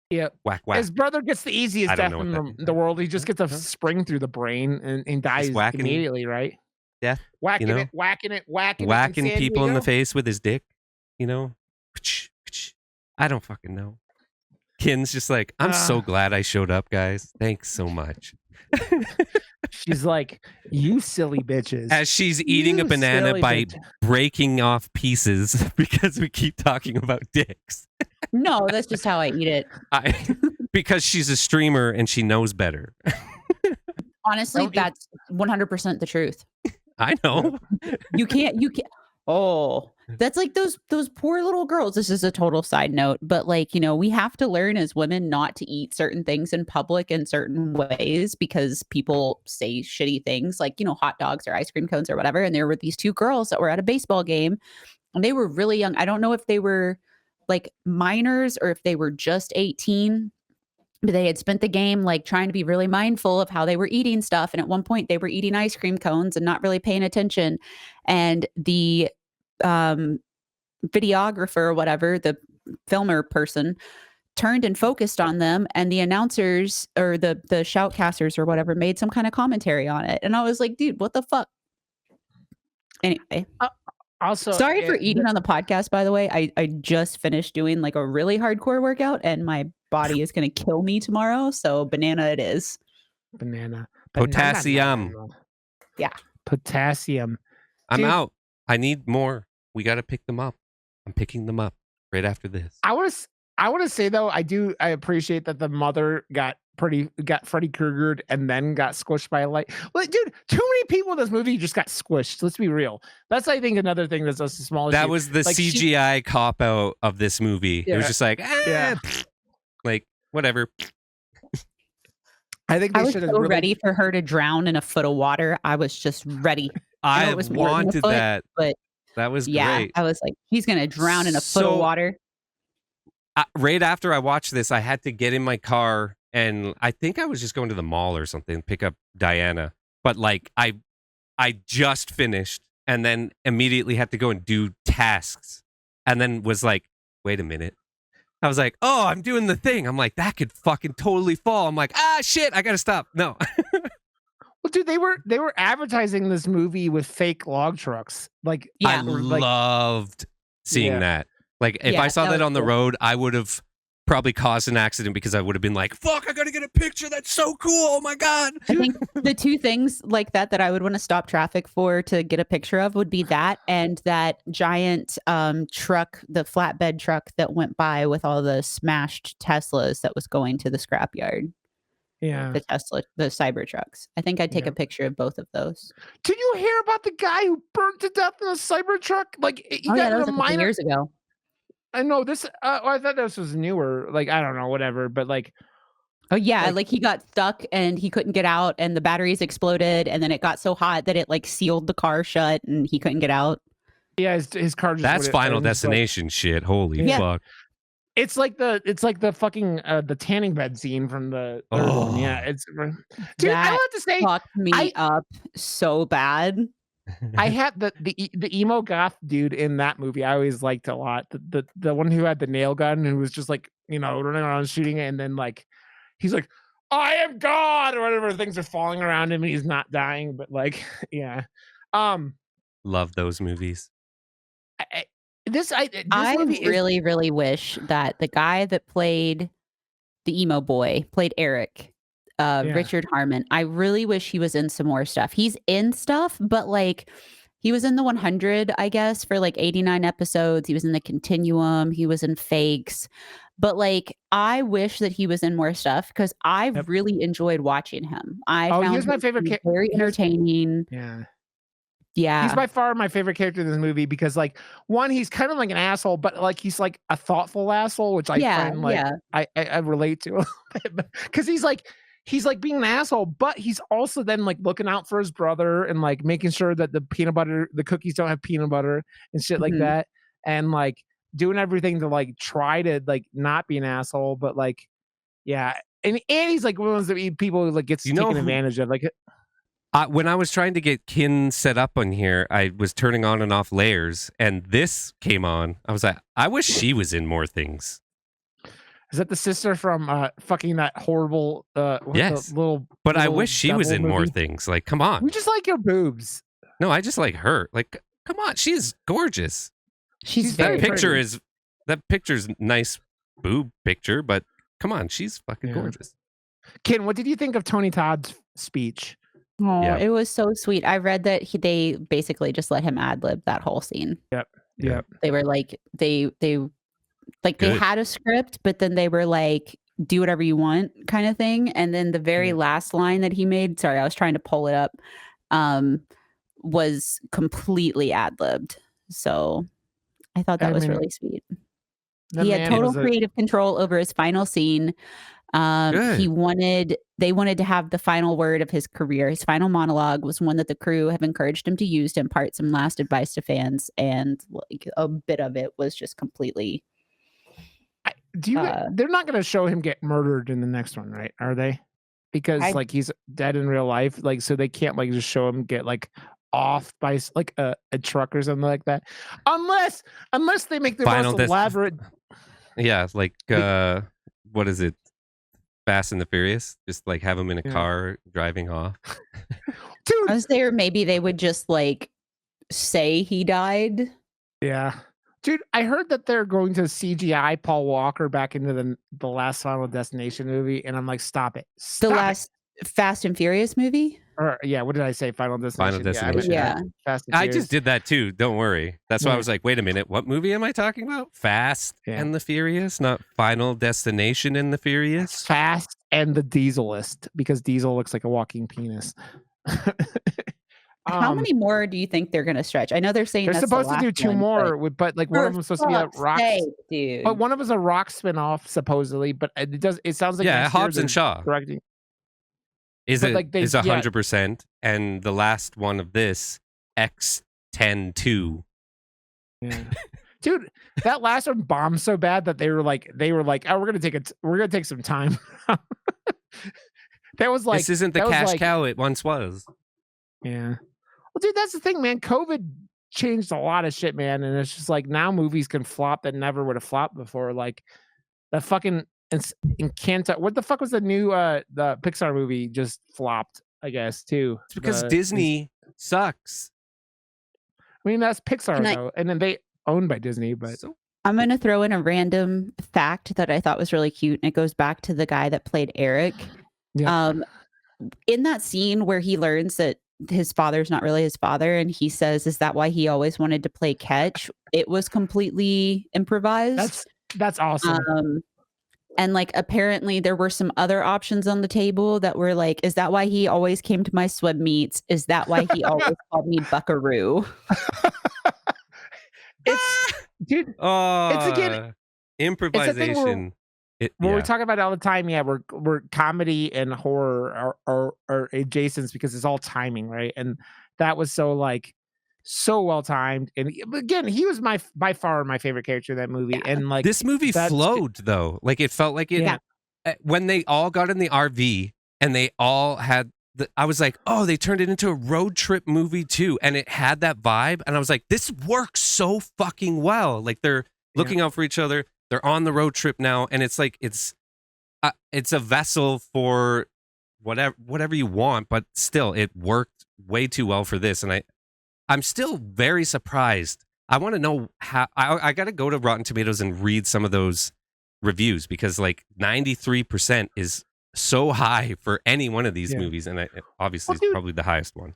Yeah. Whack, whack. His brother gets the easiest death in the world. He just gets a spring through the brain and dies immediately, right? Death. Whacking people in the face with his dick, you know? I don't fucking know. Kin's just like, I'm so glad I showed up, guys. Thanks so much. She's like, you silly bitches. As she's eating a banana by breaking off pieces because we keep talking about dicks. No, that's just how I eat it. Because she's a streamer and she knows better. Honestly, that's 100% the truth. I know. You can't. Oh, that's like those poor little girls. This is a total side note, but like, you know, we have to learn as women not to eat certain things in public in certain ways because people say shitty things like, you know, hot dogs or ice cream cones or whatever. And there were these 2 girls that were at a baseball game and they were really young. I don't know if they were like minors or if they were just 18. But they had spent the game like trying to be really mindful of how they were eating stuff. And at one point they were eating ice cream cones and not really paying attention. And the videographer or whatever, the filmer person, turned and focused on them. And the announcers or the shoutcasters or whatever made some kind of commentary on it. And I was like, dude, what the fuck? Anyway. Also, sorry for eating on the podcast, by the way. I just finished doing like a really hardcore workout and my body is going to kill me tomorrow. So banana it is. Banana. Potassium. Yeah. Potassium. I'm out. I need more. We got to pick them up. I'm picking them up right after this. I want to say though, I appreciate that the mother got Freddy Kruegered and then got squished by a light. Well, dude, too many people in this movie just got squished. Let's be real. That's, I think, another thing that's a small issue. That was the like CGI cop out of this movie. It was just like, like whatever. I think they I was should so ready for her to drown in a foot of water. I was just ready. I wanted that, but that was great. I was like, he's gonna drown in a foot of water. Right after I watched this, I had to get in my car. And I think I was just going to the mall or something, pick up Diana. But like I just finished and then immediately had to go and do tasks. And then was like, wait a minute. I was like, oh, I'm doing the thing. I'm like, that could fucking totally fall. I'm like, shit, I gotta stop. No. Well, dude, they were advertising this movie with fake log trucks. Like, I loved seeing that. Like, if I saw that on the road, I would have probably caused an accident because I would have been like, fuck, I gotta get a picture. That's so cool. Oh my God. I think the 2 things like that I would want to stop traffic for to get a picture of would be that and that giant truck, the flatbed truck that went by with all the smashed Teslas that was going to the scrapyard. Yeah. The Tesla, the Cybertrucks. I think I'd take a picture of both of those. Did you hear about the guy who burned to death in a Cybertruck? Like, he got that was a couple years ago. I know this. I thought this was newer. Like, I don't know, whatever. But like, oh yeah, like he got stuck and he couldn't get out, and the batteries exploded, and then it got so hot that it like sealed the car shut, and he couldn't get out. Yeah, his car. That's Final Destination shit. Holy fuck! It's like the fucking the tanning bed scene from the third one. Yeah, it's dude. I want to say, fucked me up so bad. I had the emo goth dude in that movie. I always liked a lot. The one who had the nail gun and was just like, you know, running around shooting it, and then like he's like, I am God or whatever. Things are falling around him and he's not dying, but like, yeah. Love those movies. I really, really wish that the guy that played the emo boy played Eric. Richard Harmon. I really wish he was in some more stuff. He's in stuff, but like he was in the 100, I guess, for like 89 episodes. He was in the Continuum. He was in Fakes. But like, I wish that he was in more stuff because I really enjoyed watching him. I found he's my favorite character. Very entertaining. Yeah. He's by far my favorite character in this movie because like one, he's kind of like an asshole, but like he's like a thoughtful asshole, which I find like I relate to a little bit because he's like being an asshole, but he's also then like looking out for his brother and like making sure that the cookies don't have peanut butter and shit like that. and like doing everything to like try to like not be an asshole, but like yeah, and he's like one of those people like gets taken advantage of. Like when I was trying to get Kin set up on here, I was turning on and off layers, and this came on. I was like, I wish she was in more things. Is that the sister from fucking that horrible yes, the little? But I wish she was in movie? more things. Like, come on. We just like your boobs. No, I just like her. Like, come on, she is gorgeous. She's very pretty. That picture's nice boob picture, but come on, she's fucking gorgeous. Ken, what did you think of Tony Todd's speech? Oh, it was so sweet. I read that they basically just let him ad-lib that whole scene. Yep. They were like they had a script, but then they were like, do whatever you want kind of thing. And then the very last line that he made, sorry, I was trying to pull it up, was completely ad-libbed. So I thought that was really sweet. He had total creative control over his final scene. They wanted to have the final word of his career. His final monologue was one that the crew have encouraged him to use to impart some last advice to fans, and like a bit of it was just completely. They're not going to show him get murdered in the next one, right? Are they? Because like he's dead in real life, like so they can't like just show him get like off by like a truck or something like that, unless they make the most elaborate. Yeah, like what is it? Fast and the Furious, just like have him in a car driving off. Dude, I was there. Maybe they would just like say he died. Yeah, dude, I heard that they're going to CGI Paul Walker back into the last Final Destination movie, and I'm like, stop it. The last Fast and Furious movie? Or what did I say? Final Destination. Final Destination. Yeah. Fast and I just did that too. Don't worry. That's why I was like, wait a minute. What movie am I talking about? Fast and the Furious, not Final Destination and the Furious. Fast and the Dieselist, because Diesel looks like a walking penis. How many more do you think they're going to stretch? I know they're saying they're supposed to do two more, but like one of them supposed to be a rock. Dude. But one of them is a rock spinoff, supposedly. But it sounds like Hobbs and Shaw. Directing. Is 100%, and the last one of this X-10-2. Yeah, dude, that last one bombed so bad that they were like, oh, we're gonna take some time. That was like, this isn't the cash cow it once was. Yeah, well, dude, that's the thing, man. COVID changed a lot of shit, man, and it's just like now movies can flop that never would have flopped before, like the fucking. Encanto. What the fuck was the new the Pixar movie just flopped, I guess, too. It's because Disney sucks. I mean, that's Pixar though, and then they owned by Disney, but I'm gonna throw in a random fact that I thought was really cute, and it goes back to the guy that played Eric. Yeah. In that scene where he learns that his father's not really his father, and he says, "Is that why he always wanted to play catch?" It was completely improvised. That's awesome. And like apparently there were some other options on the table that were like, is that why he always came to my swim meets? Is that why he always called me Buckaroo? It's again improvisation. We talk about it all the time. Yeah, we're comedy and horror are adjacent because it's all timing, right? And that was so well timed, and again, he was by far my favorite character in that movie. And like this movie flowed though, like it felt like it when they all got in the RV and they all had I was like, oh, they turned it into a road trip movie too, and it had that vibe, and I was like, this works so fucking well. Like they're looking out for each other, they're on the road trip now, and it's like it's a vessel for whatever you want, but still it worked way too well for this. And I'm still very surprised. I want to know how. I got to go to Rotten Tomatoes and read some of those reviews, because like 93% is so high for any one of these movies, and obviously it's probably the highest one.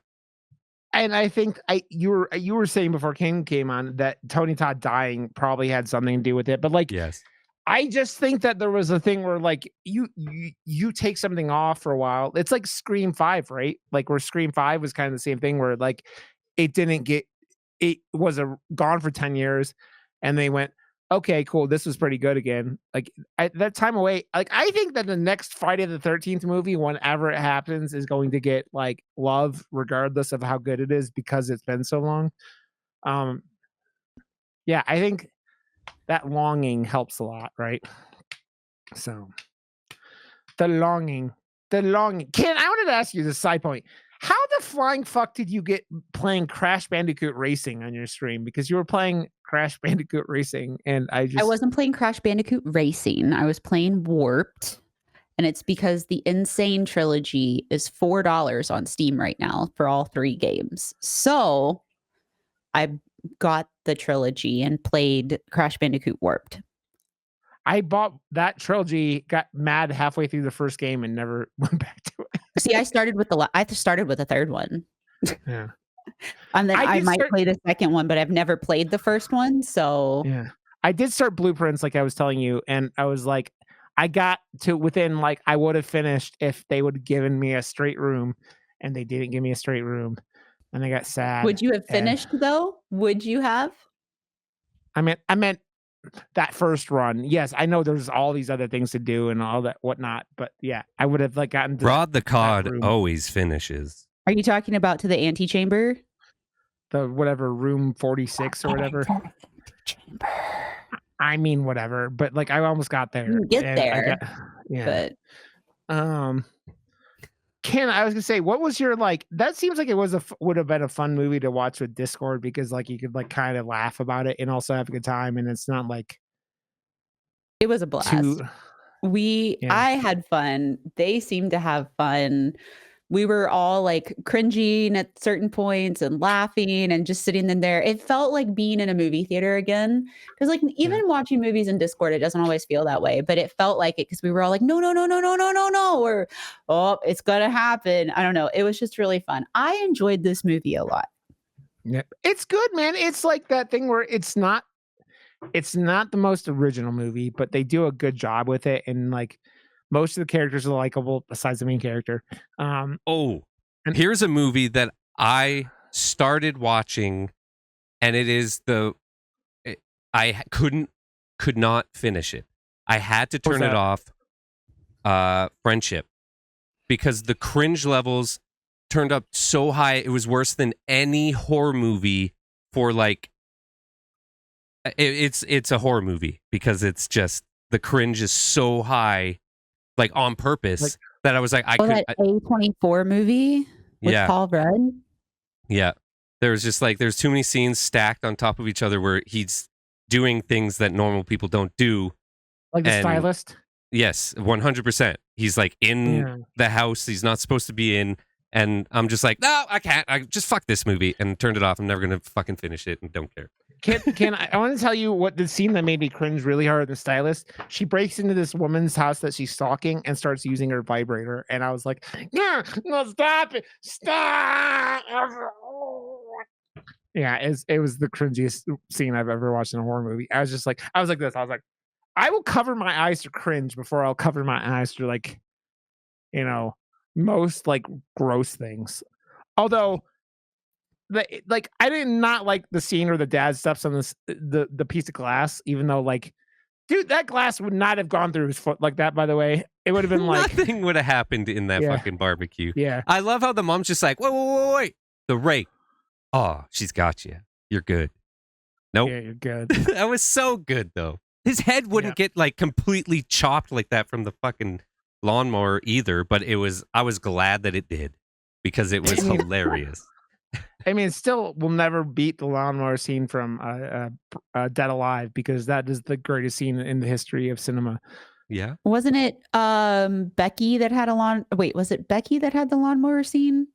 And I think you were saying before King came on that Tony Todd dying probably had something to do with it, but like yes. I just think that there was a thing where like you take something off for a while. It's like Scream 5, right? Like where Scream 5 was kind of the same thing, where like it was gone for 10 years, and they went, okay, cool, this was pretty good again. Like that time away, like I think that the next Friday the 13th movie, whenever it happens, is going to get like love regardless of how good it is, because it's been so long. Yeah, I think that longing helps a lot, right? So the longing. Ken, I wanted to ask you this side point. How the flying fuck did you get playing Crash Bandicoot Racing on your stream? Because you were playing Crash Bandicoot Racing, and I wasn't playing Crash Bandicoot Racing. I was playing Warped. And it's because the Insane Trilogy is $4 on Steam right now for all 3 games. So I got the trilogy and played Crash Bandicoot Warped. I bought that trilogy, got mad halfway through the first game, and never went back to it. See, I started with the third one. Yeah. And then I might play the second one, but I've never played the first one. So yeah. I did start Blueprints, like I was telling you, and I was like, I got to within, like, I would have finished if they would have given me a straight room, and they didn't give me a straight room, and I got sad. Would you have finished though? Would you have? I meant that first run. Yes, I know there's all these other things to do and all that whatnot, but yeah, I would have like gotten to Rod the Cod always finishes. Are you talking about to the antechamber? The whatever room 46 or whatever. Chamber. I mean, whatever, but like I almost got there. You get there. Yeah. But Ken, I was gonna say, what was your like? That seems like it was would have been a fun movie to watch with Discord because like you could like kind of laugh about it and also have a good time, and it's not like it was a blast. I had fun. They seemed to have fun. We were all like cringing at certain points and laughing and just sitting in there. It felt like being in a movie theater again. Because like even watching movies in Discord, it doesn't always feel that way, but it felt like it because we were all like, no, or oh, it's gonna happen. I don't know. It was just really fun. I enjoyed this movie a lot. Yeah, it's good, man. It's like that thing where it's not the most original movie, but they do a good job with it, and like most of the characters are likable besides the main character. Here's a movie that I started watching, and it is I could not finish it. I had to turn it off. Friendship, because the cringe levels turned up so high. It was worse than any horror movie for like. It's a horror movie because it's just the cringe is so high. Like on purpose, that I was like, that A24 movie with Paul Rudd. Yeah, there was just like there's too many scenes stacked on top of each other where he's doing things that normal people don't do. Like the stylist. Yes, 100%. He's like in the house he's not supposed to be in, and I'm just like, no, I can't. I just fuck this movie and turned it off. I'm never gonna fucking finish it and don't care. I want to tell you what the scene that made me cringe really hard. The stylist, she breaks into this woman's house that she's stalking and starts using her vibrator, and I was like, no, stop it, stop. Yeah, it was the cringiest scene I've ever watched in a horror movie. I was like this. I was like, I will cover my eyes to cringe before I'll cover my eyes to like, most like gross things. Although. I did not like the scene where the dad steps on the piece of glass, even though like, dude, that glass would not have gone through his foot like that. By the way, it would have been like nothing would have happened in that fucking barbecue. Yeah, I love how the mom's just like, wait, the rake. Oh, she's got you. You're good. Nope. Yeah, you're good. That was so good though. His head wouldn't get like completely chopped like that from the fucking lawnmower either, but I was glad that it did because it was hilarious. I mean, it still will never beat the lawnmower scene from Dead Alive because that is the greatest scene in the history of cinema. Yeah. Wasn't it Becky that had was it Becky that had the lawnmower scene?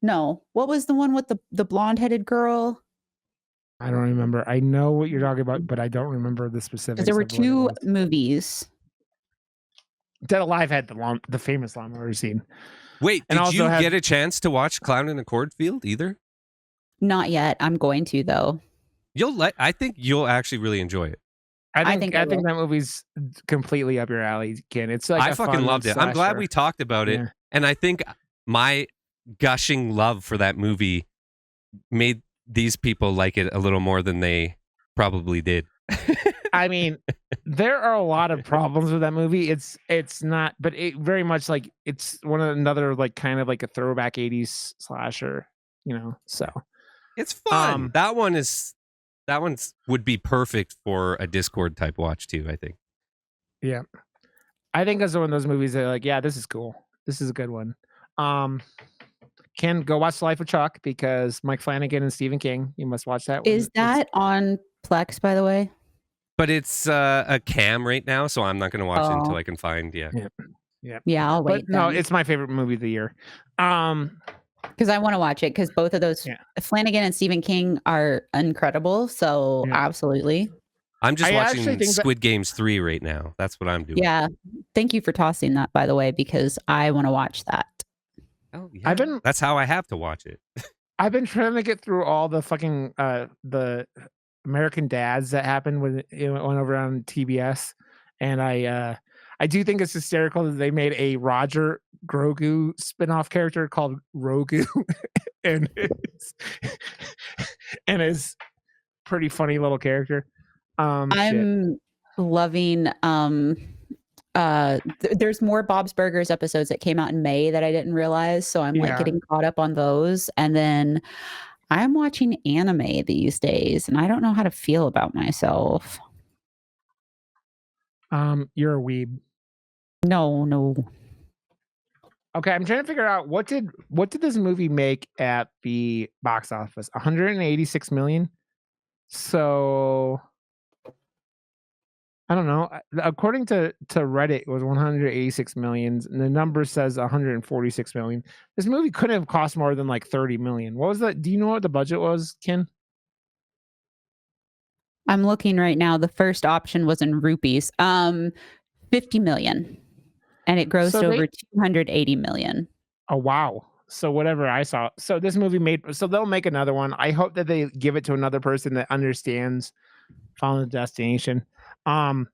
No. What was the one with the blonde-headed girl? I don't remember. I know what you're talking about, but I don't remember the specifics. There were 2 movies. Dead Alive had the famous lawnmower scene. Wait, did you get a chance to watch Clown in a Cornfield either? Not yet. I'm going to though. I think you'll actually really enjoy it. I think that movie's completely up your alley, Ken. It's like I fucking loved it. I'm glad we talked about it, and I think my gushing love for that movie made these people like it a little more than they probably did. I mean, there are a lot of problems with that movie. It's not, but it very much like it's another like kind of like a throwback 80s slasher, so it's fun. That one is That would be perfect for a Discord type watch too, I think. Yeah. I think that's one of those movies that like, yeah, this is cool. This is a good one. Ken, go watch The Life of Chuck because Mike Flanagan and Stephen King. You must watch that one. Is that on Plex, by the way? But it's a cam right now, so I'm not going to watch it until I can find. Yeah. I'll wait. But no, it's my favorite movie of the year. Because I want to watch it because both of those Flanagan and Stephen King are incredible. So absolutely. I'm just watching Squid Games 3 right now. That's what I'm doing. Yeah. Thank you for tossing that, by the way, because I want to watch that. Oh, yeah. That's how I have to watch it. I've been trying to get through all the fucking the American Dads that happened when it went over on TBS, and I do think it's hysterical that they made a Roger Grogu spinoff character called Rogu, and it's pretty funny little character. I'm loving. There's more Bob's Burgers episodes that came out in May that I didn't realize, so I'm like getting caught up on those, and then I'm watching anime these days, and I don't know how to feel about myself. You're a weeb. No. Okay, I'm trying to figure out what did this movie make at the box office? 186 million. So I don't know. According to Reddit, it was 186 million, and the number says 146 million. This movie couldn't have cost more than like 30 million. What was that? Do you know what the budget was, Ken? I'm looking right now. The first option was in rupees. 50 million. And it grossed over 280 million. Oh, wow. So whatever I saw. So this movie so they'll make another one. I hope that they give it to another person that understands Final Destination. But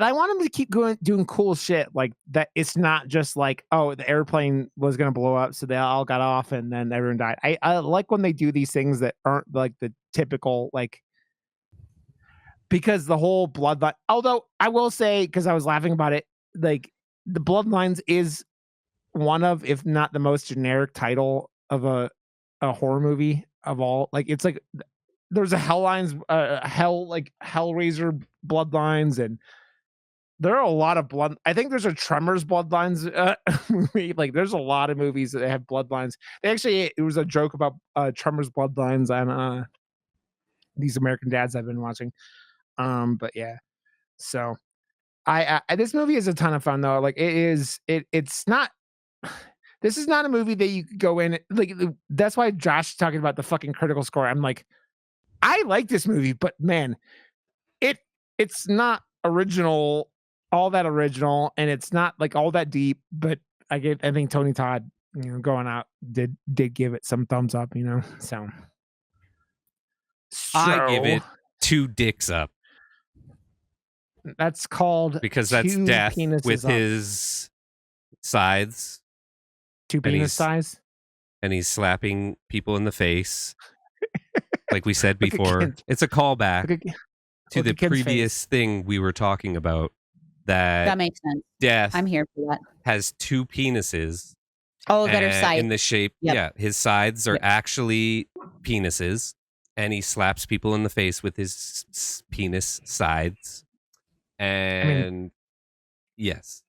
I want them to keep doing cool shit like that. It's not just like, oh, the airplane was going to blow up, so they all got off and then everyone died. I like when they do these things that aren't like the typical, like, because the whole Bloodline, although I will say, because I was laughing about it, like the Bloodlines is one of, if not the most generic title of a horror movie of all. Like, it's like there's a Hellraiser Bloodlines, and there are a lot of I think there's a Tremors Bloodlines movie. Like, there's a lot of movies that have Bloodlines. It was a joke about Tremors Bloodlines on these American Dads I've been watching. But yeah, so I this movie is a ton of fun though. Like, it's not. This is not a movie that you could go in like. That's why Josh is talking about the fucking critical score. I'm like, I like this movie, but man, it's not all that original, and it's not like all that deep. But I think Tony Todd, going out did give it some thumbs up, So I give it 2 dicks up. That's called, because that's Death with up. his scythes. 2 penis size. And he's slapping people in the face. Like we said before. It's a callback to the previous thing we were talking about. That makes sense. Death, I'm here for that, has 2 penises. Oh, that are scythes. In the shape. Yep. Yeah, his scythes are actually penises. And he slaps people in the face with his penis scythes. And yes,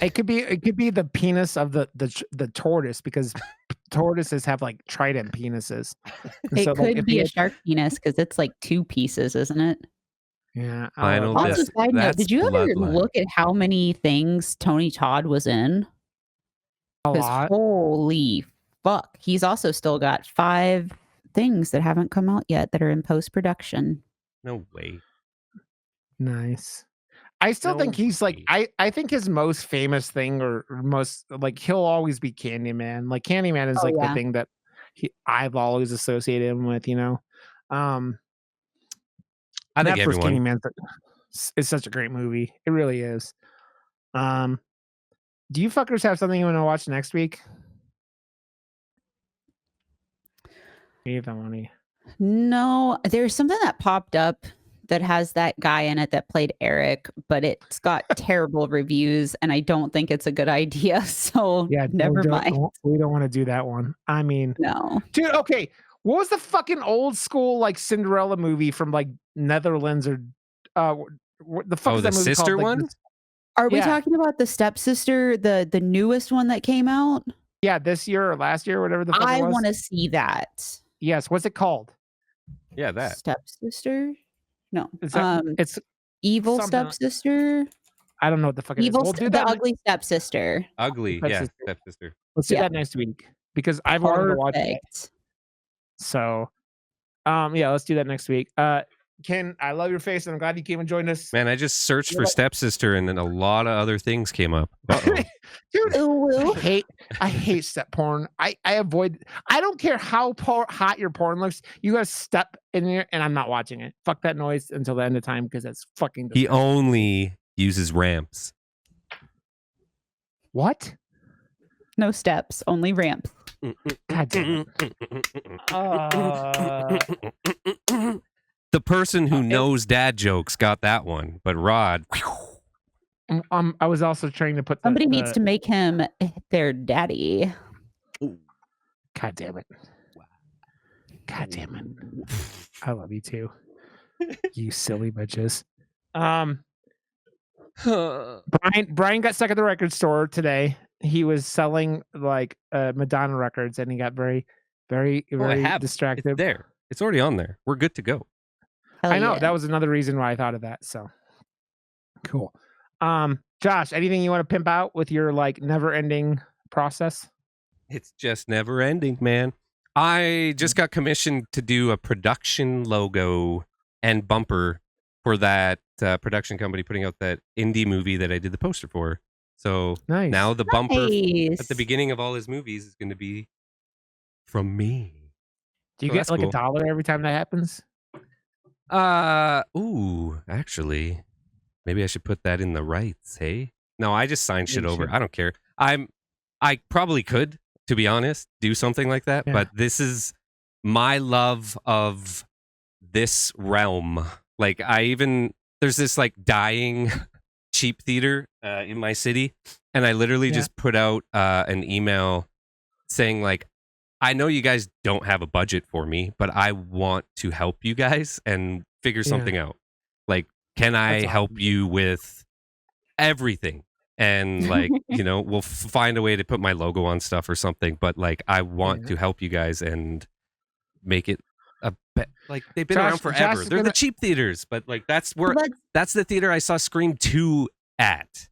it could be the penis of the tortoise, because tortoises have like trident penises. It could be a shark penis because it's like 2 pieces, isn't it? Yeah. Also, side note, did you ever look at how many things Tony Todd was in? A lot. Holy fuck! He's also still got 5 things that haven't come out yet that are in post-production. No way. Nice. I still think he's like, I think his most famous thing, or most, like, he'll always be Candyman. Like, Candyman is the thing that I've always associated him with, I think everyone. Candyman is such a great movie. It really is. Do you fuckers have something you want to watch next week? No, there's something that popped up that has that guy in it that played Eric, but it's got terrible reviews, and I don't think it's a good idea. So never mind. We don't want to do that one. I mean, no, dude. Okay, What was the fucking old school like Cinderella movie from like Netherlands or what the fuck is the that movie sister called? Like, one? Are we Yeah. talking about the stepsister, the newest one that came out? Yeah, this year or last year, or whatever the fuck I it was. want to see that. Yes, what's it called? Yeah, that. Stepsister? No. It's Evil something like- stepsister? I don't know what the fuck it is. Evil We'll do the that. ugly stepsister. Ugly. Yeah, Stepsister. stepsister. Let's do Yeah. that next week because I've wanted to watch it. Perfect. So, yeah, let's do that next week. Ken, I love your face, and I'm glad you came and joined us. Man, I just searched for stepsister, and then a lot of other things came up. Dude, Ooh. I hate step porn. I avoid. I don't care how hot your porn looks. You got to step in there, and I'm not watching it. Fuck that noise until the end of time because that's fucking. He disgusting. only uses ramps. What? No steps, only ramps. God damn it. The person who knows dad jokes got that one, but Rod. I was also trying to put. Somebody needs to make him their daddy. God damn it. God damn it. I love you too. You silly bitches. Brian got stuck at the record store today. He was selling like Madonna records, and he got very distracted. It's there. It's already on there. We're good to go. Hell I know yeah. that was another reason why I thought of that. So cool. Josh, anything you want to pimp out with your like never-ending process? It's just never ending, man. I just got commissioned to do a production logo and bumper for that production company putting out that indie movie that I did the poster for. So Nice. now the bumper Nice. at the beginning of all his movies is going to be from me. Do you Oh, get that's like cool. $1 every time that happens? Actually, maybe I should put that in the rights, hey? No, I just sign shit you over. should. I don't care. I probably could, to be honest, do something like that, Yeah. but this is my love of this realm. Like there's this like dying cheap theater in my city, and I literally just put out an email saying like, I know you guys don't have a budget for me, but I want to help you guys and figure something out. Like, can I That's help awesome. you with everything? And like, we'll find a way to put my logo on stuff or something. But like, I want to help you guys and make it like they've been around forever. They're the cheap theaters, but like that's the theater I saw Scream 2 at.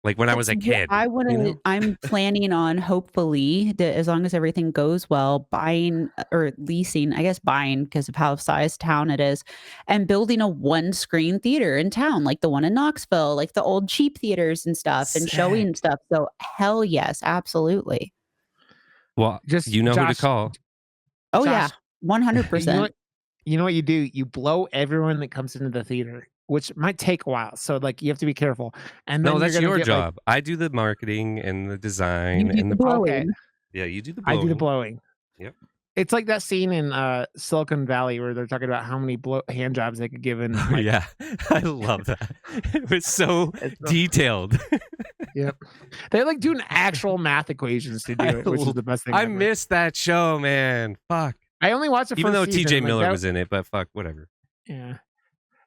Like when I was a kid. I'm planning on hopefully, as long as everything goes well, buying or leasing, I guess buying because of how size town it is, and building a 1-screen theater in town, like the one in Knoxville, like the old cheap theaters and stuff, and showing stuff. So hell yes, absolutely. Well, Just who to Josh, call. Oh Josh, yeah, 100%. You know what you do? You blow everyone that comes into the theater, which might take a while. So like you have to be careful. And then no, that's your job. Like, I do the marketing and the design and the blowing. Okay. Yeah, you do the blowing. I do the blowing. Yep. It's like that scene in Silicon Valley where they're talking about how many hand jobs they could give in. Like, yeah, I love that. It was so detailed. Yep. They're like doing actual math equations to do it, which is the best thing. I ever. missed that show, man. Fuck. I only watched it even though TJ Miller was in it, but fuck, whatever. Yeah.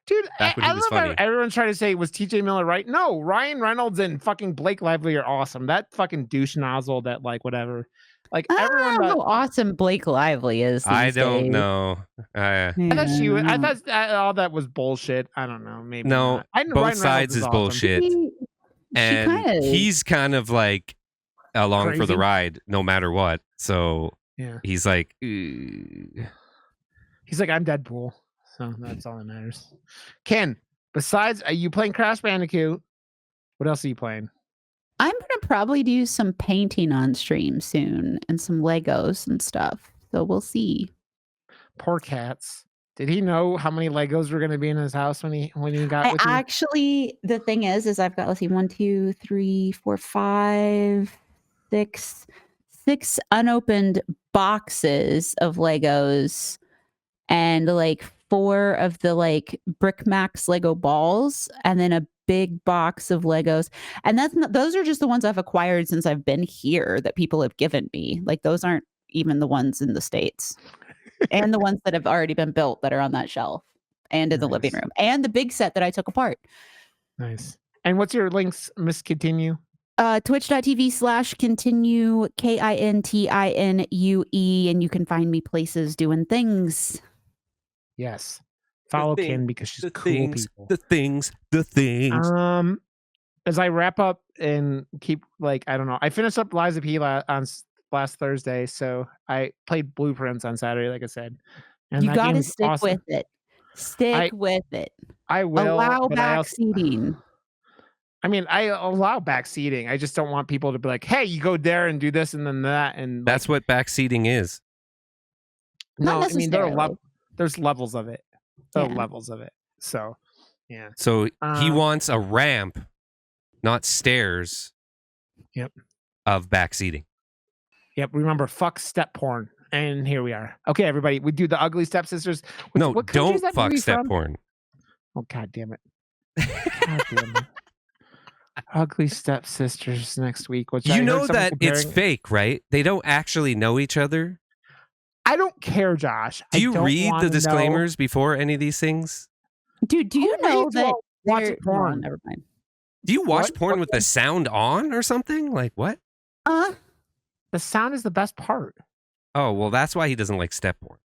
Dude, Back when I he was love how funny. everyone's trying to say, was TJ Miller right? No, Ryan Reynolds and fucking Blake Lively are awesome. That fucking douche nozzle that like whatever. Like everyone how awesome Blake Lively is. I don't days. know. I thought she was, I thought all that was bullshit. I don't know. Maybe no. not. I know Both Ryan sides Reynolds is awesome. bullshit. And he's kind of like along for the Crazy. ride, no matter what. So Yeah. he's like, He's like, I'm Deadpool. So that's all that matters. Ken, besides, are you playing Crash Bandicoot? What else are you playing? I'm gonna probably do some painting on stream soon and some Legos and stuff. So we'll see. Poor Cats. Did he know how many Legos were going to be in his house when he got with you? Actually, the thing is I've got, let's see, 1, 2, 3, 4, 5, 6 unopened boxes of Legos, and like 4 of the like Brick Max Lego balls, and then a big box of Legos. And those are just the ones I've acquired since I've been here that people have given me. Like those aren't even the ones in the States. and the ones that have already been built that are on that shelf and in the living room and the big set that I took apart. Nice. And what's your links, Miss Continue? Twitch.tv/continue KINTINUE, and you can find me places doing things. Yes. Follow Kin because she's cool people. The things. As I wrap up and keep I don't know. I finished up Liza P on last Thursday, so I played Blueprints on Saturday, like I said. And you got to stick with it. Stick with it. I will allow backseating. I mean, I allow backseating. I just don't want people to be like, "Hey, you go there and do this and then that." And that's what backseating is. No, I mean there's levels of it. Levels of it. So, yeah. So he wants a ramp, not stairs. Yep. Of backseating. Yep. Remember, fuck step porn. And here we are. Okay, everybody, we do the Ugly Stepsisters. What don't fuck step porn. Oh, God damn it. God damn it. Ugly Stepsisters next week. Which you know that it's fake, right? They don't actually know each other. I don't care, Josh. Do you read the disclaimers before any of these things? Dude, do you know that watch porn? Never mind. Do you watch porn with the sound on or something? Like what? The sound is the best part. Oh, well, that's why he doesn't like step porn.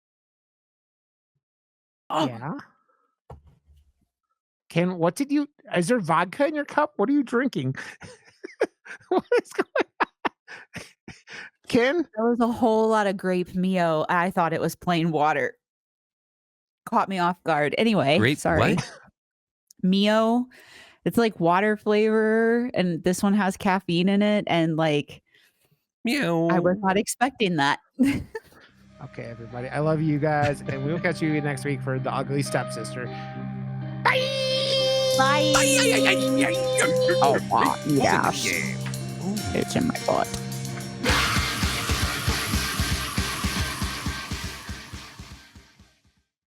Oh. Yeah. Ken, is there vodka in your cup? What are you drinking? What is going on? Ken? There was a whole lot of grape Mio. I thought it was plain water. Caught me off guard. Anyway, sorry. What? Mio. It's like water flavor, and this one has caffeine in it, and Meow. I was not expecting that. Okay, everybody. I love you guys, and we will catch you next week for the Ugly Stepsister. Bye. Bye. Oh, wow. Yeah. It's in my butt.